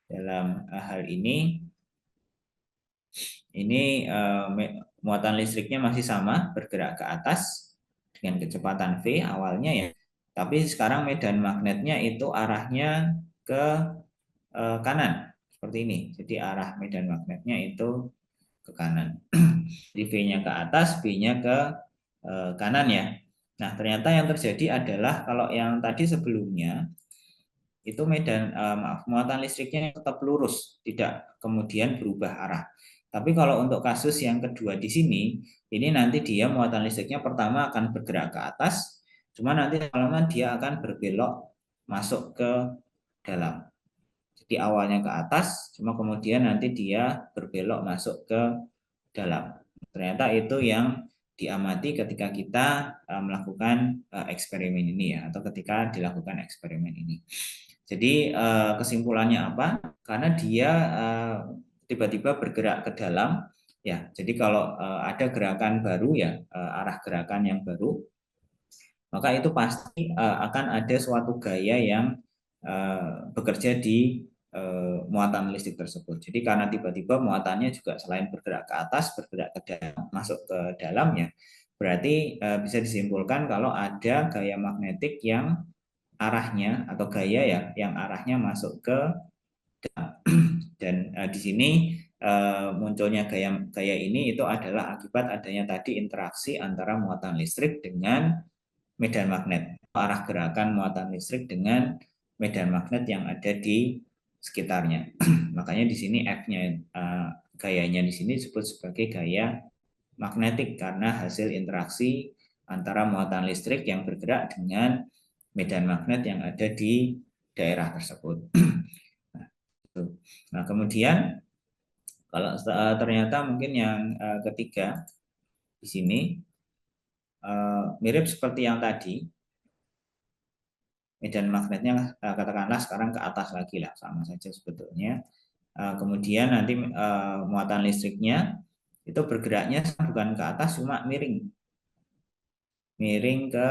Dalam hal ini muatan listriknya masih sama, bergerak ke atas dengan kecepatan V awalnya ya. Tapi sekarang medan magnetnya itu arahnya ke kanan seperti ini. Jadi arah medan magnetnya itu ke kanan. Jadi V-nya ke atas, B-nya ke kanan ya. Nah, ternyata yang terjadi adalah kalau yang tadi sebelumnya itu muatan listriknya tetap lurus, tidak kemudian berubah arah. Tapi kalau untuk kasus yang kedua di sini, ini nanti dia muatan listriknya pertama akan bergerak ke atas, cuma nanti lama dia akan berbelok masuk ke dalam. Jadi awalnya ke atas, cuma kemudian nanti dia berbelok masuk ke dalam. Ternyata itu yang diamati ketika kita melakukan eksperimen ini ya, atau ketika dilakukan eksperimen ini. Jadi kesimpulannya apa? Karena dia tiba-tiba bergerak ke dalam, ya. Jadi kalau ada gerakan baru ya, arah gerakan yang baru, maka itu pasti akan ada suatu gaya yang bekerja di muatan listrik tersebut. Jadi karena tiba-tiba muatannya juga selain bergerak ke atas, bergerak ke dalam, masuk ke dalamnya, berarti bisa disimpulkan kalau ada gaya magnetik yang arahnya atau gaya ya yang arahnya masuk ke dalam. Dan di sini munculnya gaya ini itu adalah akibat adanya tadi interaksi antara muatan listrik dengan medan magnet, arah gerakan muatan listrik dengan medan magnet yang ada di sekitarnya. Makanya di sini F-nya gayanya di sini disebut sebagai gaya magnetik karena hasil interaksi antara muatan listrik yang bergerak dengan medan magnet yang ada di daerah tersebut. Nah, kemudian kalau ternyata mungkin yang ketiga di sini mirip seperti yang tadi, medan magnetnya katakanlah sekarang ke atas lagi lah, sama saja sebetulnya. Kemudian nanti muatan listriknya itu bergeraknya bukan ke atas, cuma miring ke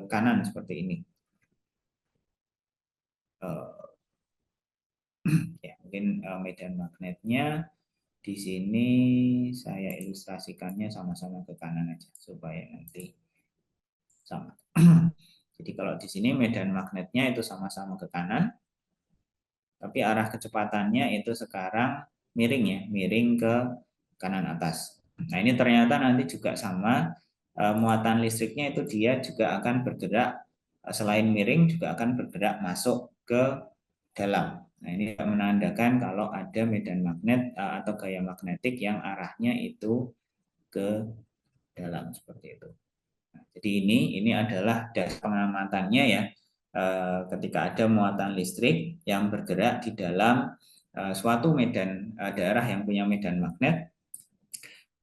kanan seperti ini. Ya, mungkin medan magnetnya di sini saya ilustrasikannya sama-sama ke kanan aja supaya nanti sama. Jadi kalau di sini medan magnetnya itu sama-sama ke kanan, tapi arah kecepatannya itu sekarang miring ya, miring ke kanan atas. Nah ini ternyata nanti juga sama, muatan listriknya itu dia juga akan bergerak, selain miring juga akan bergerak masuk ke dalam. Nah ini menandakan kalau ada medan magnet atau gaya magnetik yang arahnya itu ke dalam seperti itu. Nah, jadi ini adalah dasar pengamatannya ya. Ketika ada muatan listrik yang bergerak di dalam suatu medan daerah yang punya medan magnet,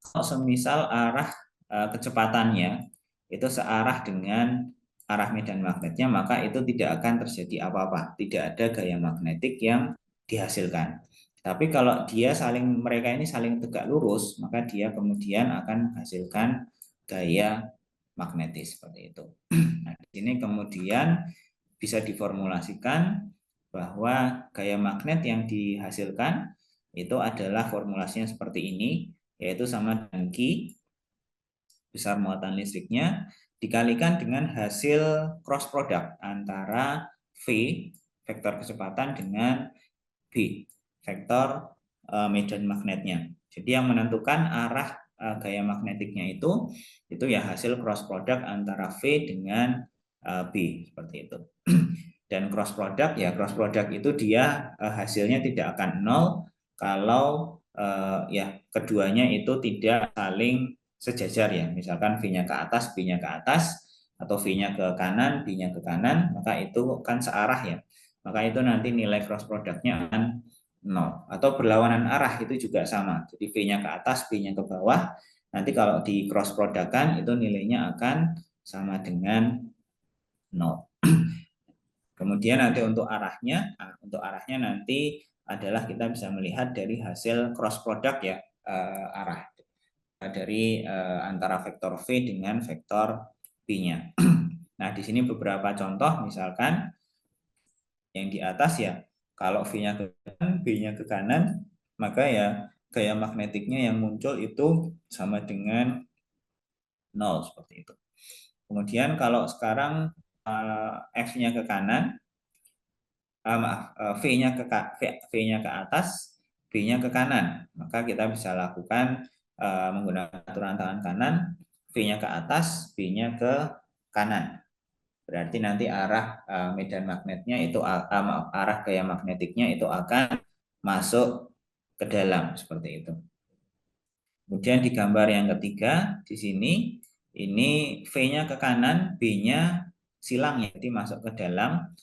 kalau semisal arah kecepatannya itu searah dengan arah medan magnetnya, maka itu tidak akan terjadi apa-apa, tidak ada gaya magnetik yang dihasilkan. Tapi kalau mereka ini saling tegak lurus, maka dia kemudian akan menghasilkan gaya magnetis seperti itu. Nah, di sini kemudian bisa diformulasikan bahwa gaya magnet yang dihasilkan itu adalah formulasinya seperti ini, yaitu sama dengan Q, besar muatan listriknya, dikalikan dengan hasil cross product antara V, vektor kecepatan, dengan B, vektor medan magnetnya. Jadi yang menentukan arah gaya magnetiknya itu ya hasil cross product antara V dengan B, seperti itu. Dan cross product itu dia hasilnya tidak akan nol kalau ya keduanya itu tidak saling sejajar ya. Misalkan V-nya ke atas, B-nya ke atas, atau V-nya ke kanan, B-nya ke kanan, maka itu kan searah ya. Maka itu nanti nilai cross product-nya akan nol. Atau berlawanan arah itu juga sama. Jadi V-nya ke atas, B-nya ke bawah. Nanti kalau di cross product-kan itu nilainya akan sama dengan nol. Kemudian nanti untuk arahnya nanti adalah kita bisa melihat dari hasil cross product ya, arah dari antara vektor V dengan vektor B-nya. Nah, di sini beberapa contoh, misalkan yang di atas ya, kalau V-nya ke kanan, B-nya ke kanan, maka ya gaya magnetiknya yang muncul itu sama dengan 0 seperti itu. Kemudian kalau sekarang F-nya ke kanan, V-nya ke atas, B-nya ke kanan, maka kita bisa lakukan menggunakan aturan tangan kanan, V-nya ke atas, B-nya ke kanan. Berarti nanti arah medan magnetnya itu arah gaya magnetiknya itu akan masuk ke dalam seperti itu. Kemudian di gambar yang ketiga di sini ini V-nya ke kanan, B-nya silang ya, jadi masuk ke dalam.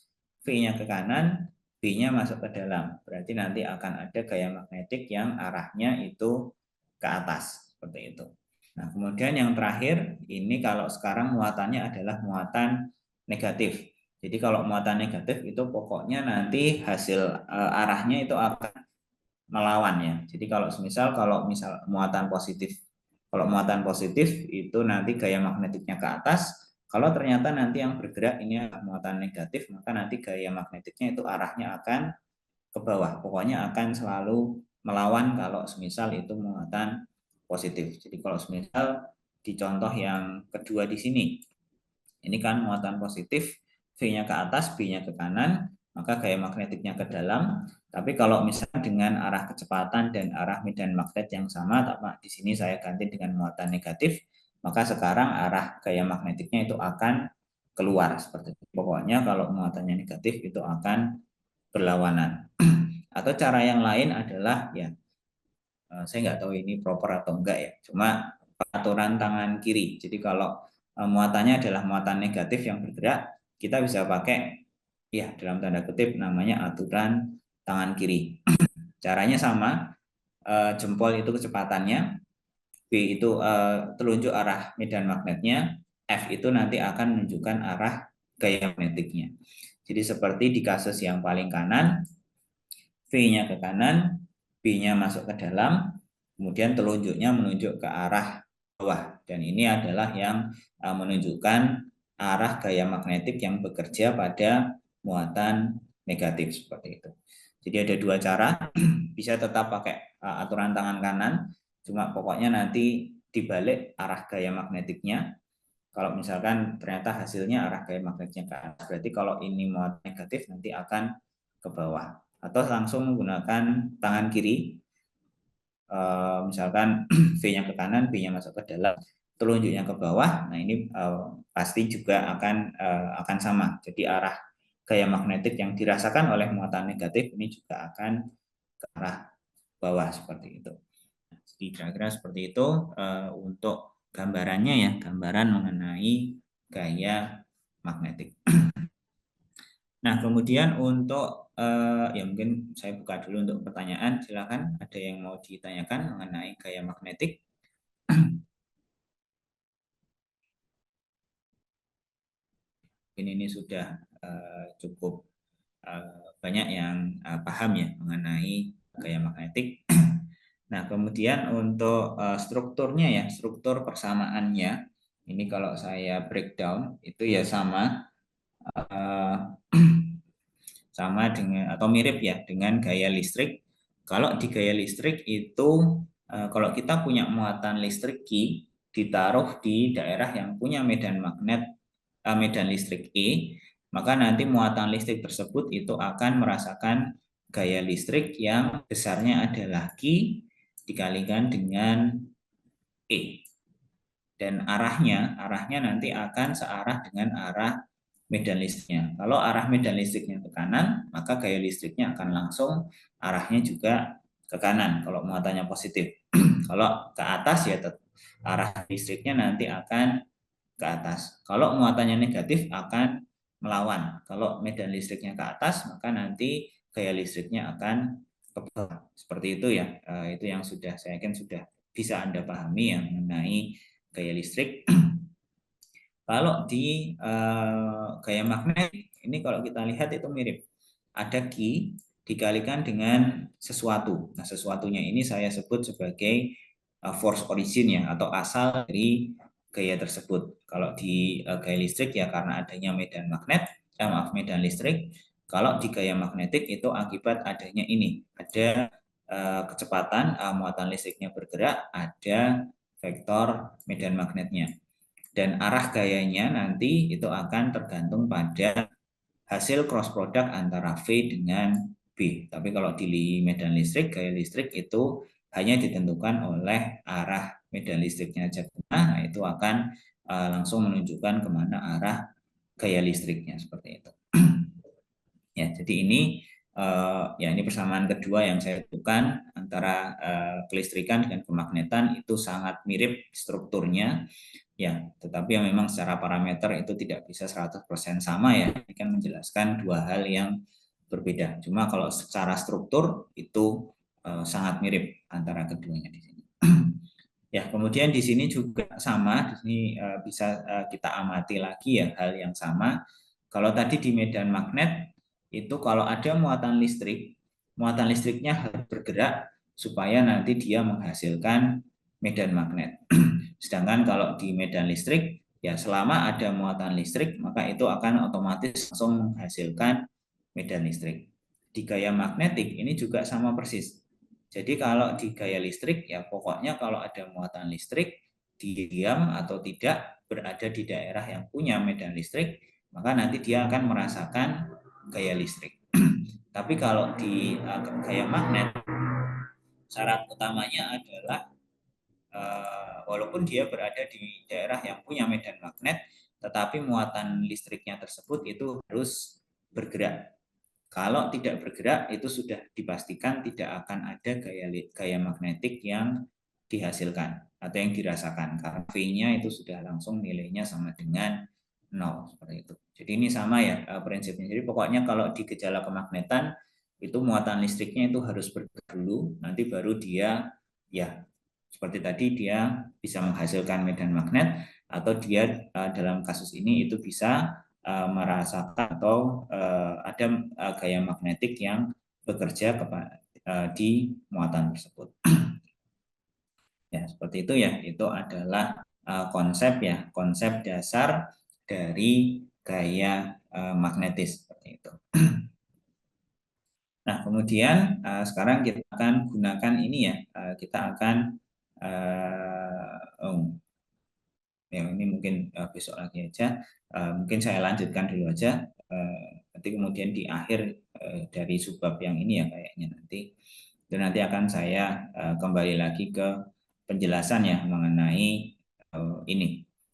V-nya ke kanan, B-nya masuk ke dalam. Berarti nanti akan ada gaya magnetik yang arahnya itu ke atas seperti itu. Nah, kemudian yang terakhir ini kalau sekarang muatannya adalah muatan negatif. Jadi kalau muatan negatif itu pokoknya nanti hasil arahnya itu akan melawan ya. Jadi kalau misal muatan positif itu nanti gaya magnetiknya ke atas. Kalau ternyata nanti yang bergerak ini adalah muatan negatif, maka nanti gaya magnetiknya itu arahnya akan ke bawah. Pokoknya akan selalu melawan kalau semisal itu muatan positif. Jadi kalau semisal di contoh yang kedua di sini, ini kan muatan positif, V-nya ke atas, B-nya ke kanan, maka gaya magnetiknya ke dalam. Tapi kalau misalnya dengan arah kecepatan dan arah medan magnet yang sama, di sini saya ganti dengan muatan negatif, maka sekarang arah gaya magnetiknya itu akan keluar seperti itu. Pokoknya kalau muatannya negatif itu akan berlawanan. Atau cara yang lain adalah ya, saya nggak tahu ini proper atau enggak ya, cuma aturan tangan kiri. Jadi kalau muatannya adalah muatan negatif yang bergerak, kita bisa pakai ya dalam tanda kutip namanya aturan tangan kiri. Caranya sama, jempol itu kecepatannya, B itu telunjuk arah medan magnetnya, F itu nanti akan menunjukkan arah gaya magnetiknya. Jadi seperti di kasus yang paling kanan, V-nya ke kanan, B-nya masuk ke dalam, kemudian telunjuknya menunjuk ke arah bawah. Dan ini adalah yang menunjukkan arah gaya magnetik yang bekerja pada muatan negatif seperti itu. Jadi ada dua cara, bisa tetap pakai aturan tangan kanan, cuma pokoknya nanti dibalik arah gaya magnetiknya. Kalau misalkan ternyata hasilnya arah gaya magnetiknya ke atas, berarti kalau ini muatan negatif nanti akan ke bawah. Atau langsung menggunakan tangan kiri, misalkan V-nya ke kanan, B-nya masuk ke dalam, telunjuknya ke bawah. Nah ini pasti juga akan sama. Jadi arah gaya magnetik yang dirasakan oleh muatan negatif ini juga akan ke arah bawah seperti itu. Jadi kira-kira seperti itu untuk gambarannya ya, gambaran mengenai gaya magnetik. Nah, kemudian untuk ya mungkin saya buka dulu untuk pertanyaan. Silakan, ada yang mau ditanyakan mengenai gaya magnetik? Ini sudah cukup banyak yang paham ya mengenai gaya magnetik. Nah, kemudian untuk strukturnya ya, struktur persamaannya, ini kalau saya breakdown itu ya sama sama dengan atau mirip ya dengan gaya listrik. Kalau di gaya listrik itu kalau kita punya muatan listrik Q ditaruh di daerah yang punya medan magnet medan listrik E, maka nanti muatan listrik tersebut itu akan merasakan gaya listrik yang besarnya adalah Q dikalikan dengan E. Dan arahnya nanti akan searah dengan arah medan listriknya. Kalau arah medan listriknya ke kanan, maka gaya listriknya akan langsung arahnya juga ke kanan kalau muatannya positif. Kalau ke atas ya arah listriknya nanti akan ke atas. Kalau muatannya negatif akan melawan. Kalau medan listriknya ke atas, maka nanti gaya listriknya akan ke bawah. Seperti itu ya. Itu yang sudah saya yakin sudah bisa Anda pahami yang mengenai gaya listrik. Kalau di gaya magnet ini kalau kita lihat itu mirip. Ada Q dikalikan dengan sesuatu. Nah, sesuatunya ini saya sebut sebagai force origin ya atau asal dari gaya tersebut. Kalau di gaya listrik ya karena adanya medan magnet, maaf medan listrik. Kalau di gaya magnetik itu akibat adanya ini. Ada kecepatan muatan listriknya bergerak, ada vektor medan magnetnya. Dan arah gayanya nanti itu akan tergantung pada hasil cross product antara V dengan B. Tapi kalau di medan listrik, gaya listrik itu hanya ditentukan oleh arah medan listriknya aja. Nah, itu akan langsung menunjukkan kemana arah gaya listriknya seperti itu. Ya, jadi ini ya ini persamaan kedua yang saya tentukan antara kelistrikan dengan kemagnetan itu sangat mirip strukturnya. Ya, tetapi yang memang secara parameter itu tidak bisa 100% sama ya. Ini kan menjelaskan dua hal yang berbeda. Cuma kalau secara struktur itu sangat mirip antara keduanya di sini. Ya, kemudian di sini juga sama, di sini bisa kita amati lagi ya hal yang sama. Kalau tadi di medan magnet itu kalau ada muatan listriknya harus bergerak supaya nanti dia menghasilkan medan magnet. Sedangkan kalau di medan listrik, ya selama ada muatan listrik, maka itu akan otomatis langsung menghasilkan medan listrik. Di gaya magnetik ini juga sama persis. Jadi kalau di gaya listrik, ya pokoknya kalau ada muatan listrik, diam atau tidak berada di daerah yang punya medan listrik, maka nanti dia akan merasakan gaya listrik. Tapi kalau di gaya magnet, syarat utamanya adalah walaupun dia berada di daerah yang punya medan magnet, tetapi muatan listriknya tersebut itu harus bergerak. Kalau tidak bergerak itu sudah dipastikan tidak akan ada gaya magnetik yang dihasilkan atau yang dirasakan karena V-nya itu sudah langsung nilainya sama dengan 0 seperti itu. Jadi ini sama ya prinsipnya. Jadi pokoknya kalau di gejala kemagnetan itu muatan listriknya itu harus bergerak dulu, nanti baru dia ya seperti tadi dia bisa menghasilkan medan magnet atau dia dalam kasus ini itu bisa merasakan atau ada gaya magnetik yang bekerja di muatan tersebut. Ya, seperti itu ya. Itu adalah konsep ya, konsep dasar dari gaya magnetis seperti itu. Nah, kemudian sekarang kita akan gunakan ini ya, kita akan ya ini mungkin besok lagi aja. Mungkin saya lanjutkan dulu aja. Nanti kemudian di akhir dari subbab yang ini ya kayaknya nanti. Dan nanti akan saya kembali lagi ke penjelasan ya mengenai ini.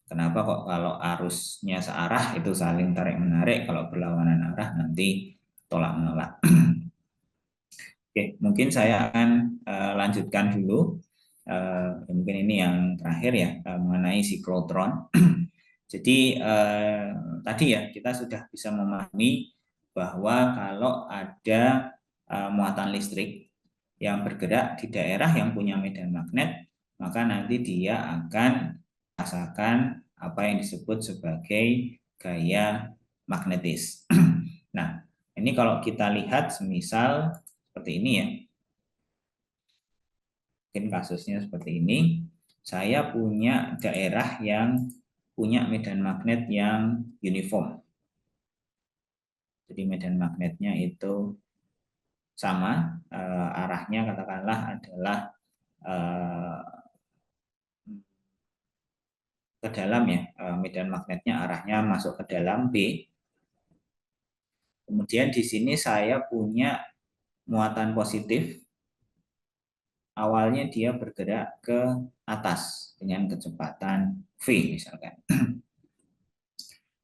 Kenapa kok kalau arusnya searah itu saling tarik menarik, kalau berlawanan arah nanti tolak menolak. Oke, mungkin saya akan lanjutkan dulu. Mungkin ini yang terakhir ya mengenai siklotron. Jadi tadi ya kita sudah bisa memahami bahwa kalau ada muatan listrik yang bergerak di daerah yang punya medan magnet, maka nanti dia akan merasakan apa yang disebut sebagai gaya magnetis. Nah, ini kalau kita lihat semisal seperti ini ya. Mungkin kasusnya seperti ini. Saya punya daerah yang punya medan magnet yang uniform. Jadi medan magnetnya itu sama, arahnya katakanlah adalah ke dalam ya, medan magnetnya arahnya masuk ke dalam B. Kemudian di sini saya punya muatan positif, awalnya dia bergerak ke atas dengan kecepatan V misalkan.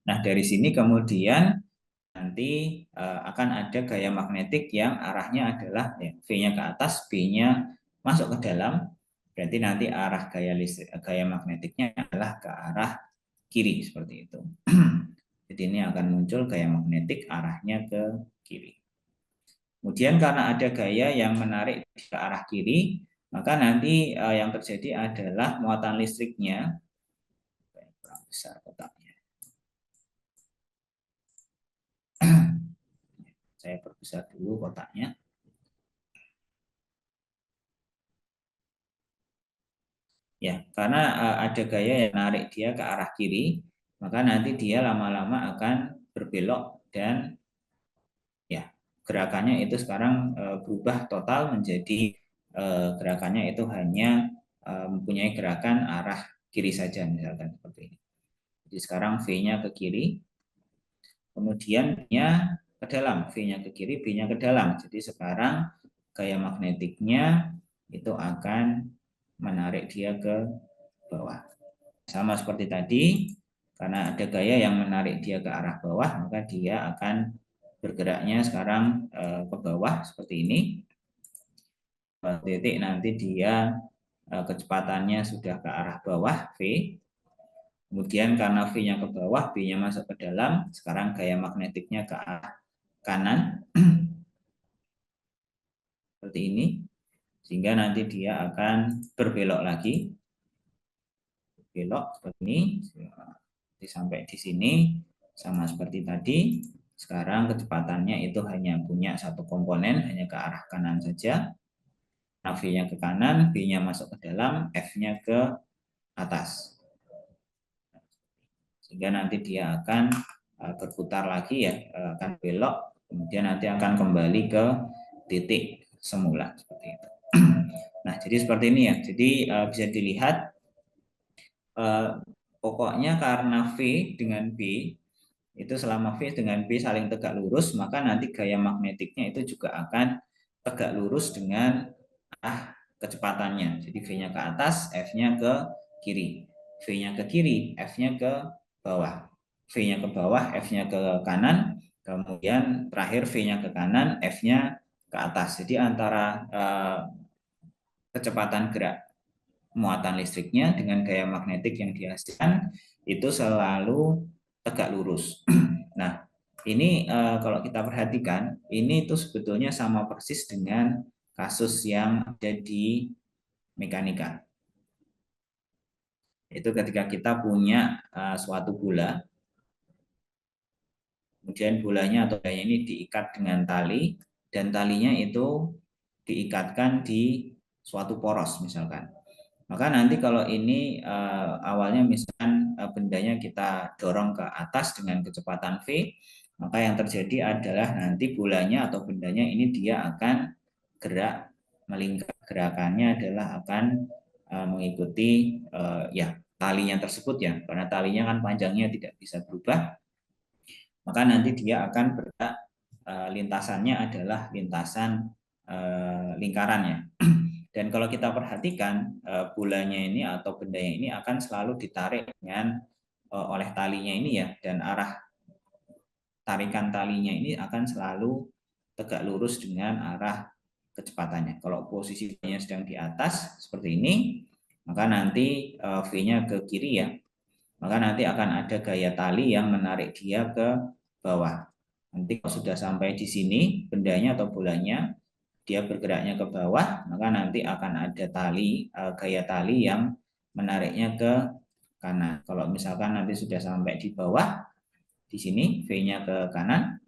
Nah dari sini kemudian nanti akan ada gaya magnetik yang arahnya adalah ya, V-nya ke atas, B-nya masuk ke dalam, berarti nanti arah gaya magnetiknya adalah ke arah kiri seperti itu. Jadi ini akan muncul gaya magnetik arahnya ke kiri. Kemudian karena ada gaya yang menarik ke arah kiri, maka nanti yang terjadi adalah muatan listriknya besar kotaknya. Saya perbesar dulu kotaknya. Ya, karena ada gaya yang menarik dia ke arah kiri, maka nanti dia lama-lama akan berbelok dan ya gerakannya itu sekarang berubah total menjadi gerakannya itu hanya mempunyai gerakan arah kiri saja misalkan seperti ini. Jadi sekarang V-nya ke kiri, kemudian B-nya ke dalam, V-nya ke kiri, B-nya ke dalam. Jadi sekarang gaya magnetiknya itu akan menarik dia ke bawah. Sama seperti tadi, karena ada gaya yang menarik dia ke arah bawah, maka dia akan bergeraknya sekarang ke bawah seperti ini. Titik nanti dia kecepatannya sudah ke arah bawah V. Kemudian karena V-nya ke bawah, B-nya masuk ke dalam, sekarang gaya magnetiknya ke arah kanan. Seperti ini. Sehingga nanti dia akan berbelok lagi. Belok seperti ini. Sampai di sini sama seperti tadi. Sekarang kecepatannya itu hanya punya satu komponen, hanya ke arah kanan saja. V-nya ke kanan, B-nya masuk ke dalam, F-nya ke atas. Sehingga nanti dia akan berputar lagi ya, akan belok, kemudian nanti akan kembali ke titik semula seperti itu. Nah, jadi seperti ini ya. Jadi bisa dilihat pokoknya karena V dengan B itu selama V dengan B saling tegak lurus, maka nanti gaya magnetiknya itu juga akan tegak lurus dengan arah kecepatannya. Jadi V-nya ke atas, F-nya ke kiri. V-nya ke kiri, F-nya ke bawah. V-nya ke bawah, F-nya ke kanan. Kemudian terakhir V-nya ke kanan, F-nya ke atas. Jadi antara kecepatan gerak muatan listriknya dengan gaya magnetik yang dihasilkan itu selalu tegak lurus. Nah, ini kalau kita perhatikan, ini itu sebetulnya sama persis dengan kasus yang ada di mekanika. Itu ketika kita punya suatu bola, kemudian bolanya atau bolanya ini diikat dengan tali, dan talinya itu diikatkan di suatu poros misalkan. Maka nanti kalau ini awalnya misalkan bendanya kita dorong ke atas dengan kecepatan V, maka yang terjadi adalah nanti bolanya atau bendanya ini dia akan gerak melingkar. Gerakannya adalah akan mengikuti ya talinya tersebut ya, karena talinya kan panjangnya tidak bisa berubah, maka nanti dia akan bergerak, lintasannya adalah lintasan lingkarannya. Dan kalau kita perhatikan bolanya ini atau bendanya ini akan selalu ditarik dengan oleh talinya ini ya, dan arah tarikan talinya ini akan selalu tegak lurus dengan arah kecepatannya. Kalau posisinya sedang di atas seperti ini, maka nanti V-nya ke kiri ya, maka nanti akan ada gaya tali yang menarik dia ke bawah. Nanti kalau sudah sampai di sini bendanya atau bolanya dia bergeraknya ke bawah, maka nanti akan ada tali gaya tali yang menariknya ke kanan. Kalau misalkan nanti sudah sampai di bawah di sini V-nya ke kanan,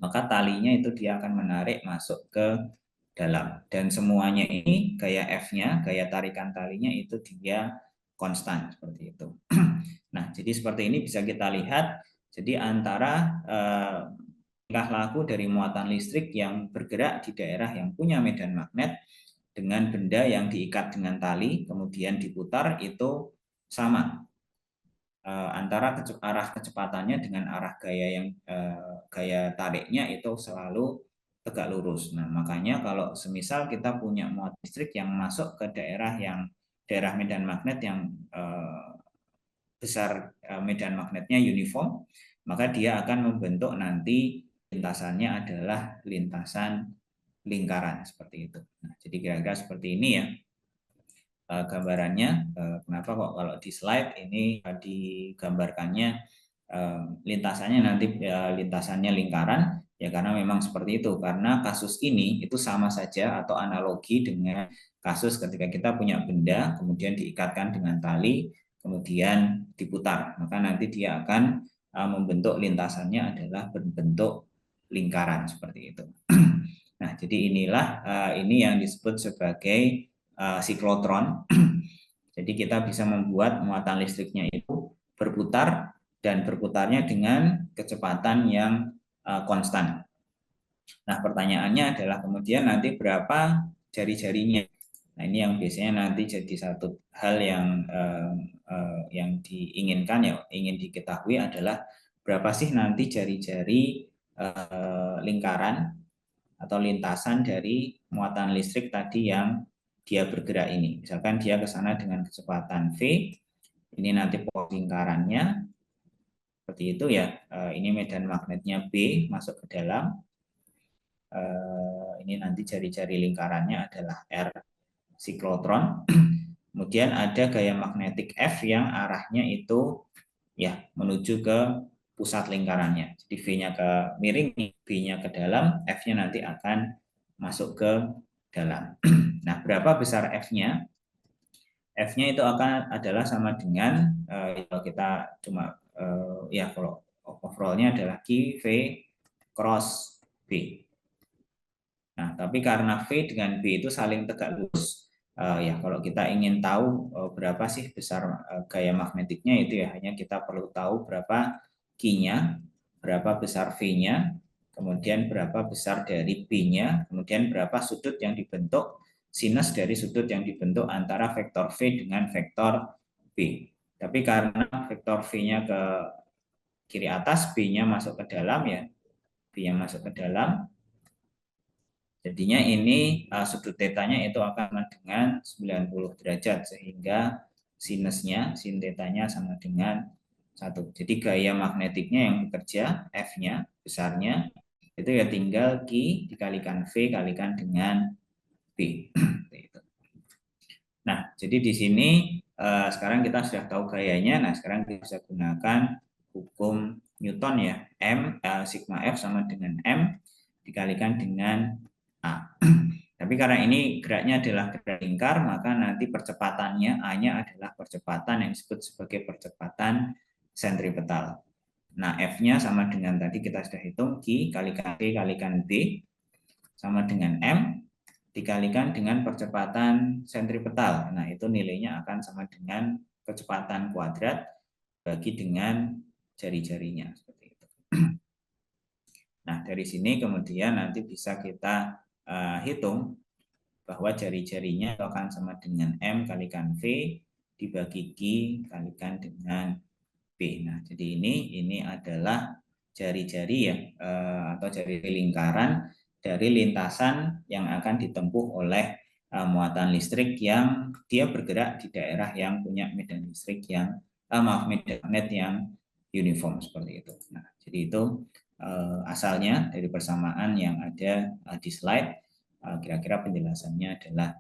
maka talinya itu dia akan menarik masuk ke dalam, dan semuanya ini gaya F-nya, gaya tarikan talinya itu dia konstan seperti itu. Nah, jadi seperti ini bisa kita lihat. Jadi antara tingkah laku dari muatan listrik yang bergerak di daerah yang punya medan magnet dengan benda yang diikat dengan tali kemudian diputar itu sama. Antara arah kecepatannya dengan arah gaya yang gaya tariknya itu selalu tegak lurus. Nah, makanya kalau semisal kita punya muatan listrik yang masuk ke daerah medan magnet yang besar, medan magnetnya uniform, maka dia akan membentuk nanti lintasannya adalah lintasan lingkaran seperti itu. Nah, jadi kira-kira seperti ini ya gambarannya. Kenapa kok kalau di slide ini digambarkannya lintasannya nanti lintasannya lingkaran, ya karena memang seperti itu, karena kasus ini itu sama saja atau analogi dengan kasus ketika kita punya benda kemudian diikatkan dengan tali kemudian diputar, maka nanti dia akan membentuk lintasannya adalah berbentuk lingkaran seperti itu. Nah, jadi inilah ini yang disebut sebagai siklotron. Jadi kita bisa membuat muatan listriknya itu berputar dan berputarnya dengan kecepatan yang konstan. Nah, pertanyaannya adalah kemudian nanti berapa jari-jarinya. Nah, ini yang biasanya nanti jadi satu hal yang diinginkan ya, ingin diketahui adalah berapa sih nanti jari-jari lingkaran atau lintasan dari muatan listrik tadi yang dia bergerak ini. Misalkan dia ke sana dengan kecepatan V, ini nanti pos lingkarannya seperti itu ya. Ini medan magnetnya B masuk ke dalam. Ini nanti jari-jari lingkarannya adalah R siklotron. Kemudian ada gaya magnetik F yang arahnya itu ya menuju ke pusat lingkarannya. Jadi V-nya ke miring, B-nya ke dalam, F-nya nanti akan masuk ke dalam. Nah, berapa besar F-nya? F-nya itu akan adalah sama dengan kalau kita cuma ya kalau overall-nya adalah Q, V, cross B. Nah, tapi karena V dengan B itu saling tegak lurus, ya kalau kita ingin tahu berapa sih besar gaya magnetiknya itu ya hanya kita perlu tahu berapa Q-nya, berapa besar V-nya, kemudian berapa besar dari B-nya, kemudian berapa sudut yang dibentuk, sinus dari sudut yang dibentuk antara vektor V dengan vektor B. Tapi karena vektor V-nya ke kiri atas, B-nya masuk ke dalam ya, B-nya masuk ke dalam, jadinya ini sudut tetanya itu akan sama dengan 90 derajat sehingga sinusnya, sin tetanya sama dengan 1. Jadi gaya magnetiknya yang bekerja, F-nya, besarnya, itu ya tinggal Q dikalikan V kalikan dengan B. Nah, jadi di sini sekarang kita sudah tahu gayanya. Nah, sekarang kita bisa gunakan hukum Newton ya. Sigma F sama dengan M dikalikan dengan A. Tapi karena ini geraknya adalah gerak lingkar, maka nanti percepatannya A-nya adalah percepatan yang disebut sebagai percepatan sentripetal. Nah, F-nya sama dengan tadi kita sudah hitung, Q kalikan V kalikan B sama dengan M dikalikan dengan percepatan sentripetal. Nah, itu nilainya akan sama dengan kecepatan kuadrat bagi dengan jari-jarinya. Seperti itu. Nah, dari sini kemudian nanti bisa kita hitung bahwa jari-jarinya akan sama dengan M kalikan V dibagi Q kalikan dengan B. Nah, jadi ini adalah jari-jari ya atau jari lingkaran dari lintasan yang akan ditempuh oleh muatan listrik yang dia bergerak di daerah yang punya medan listrik yang medan magnet yang uniform seperti itu. Nah, jadi itu asalnya dari persamaan yang ada di slide. Kira-kira penjelasannya adalah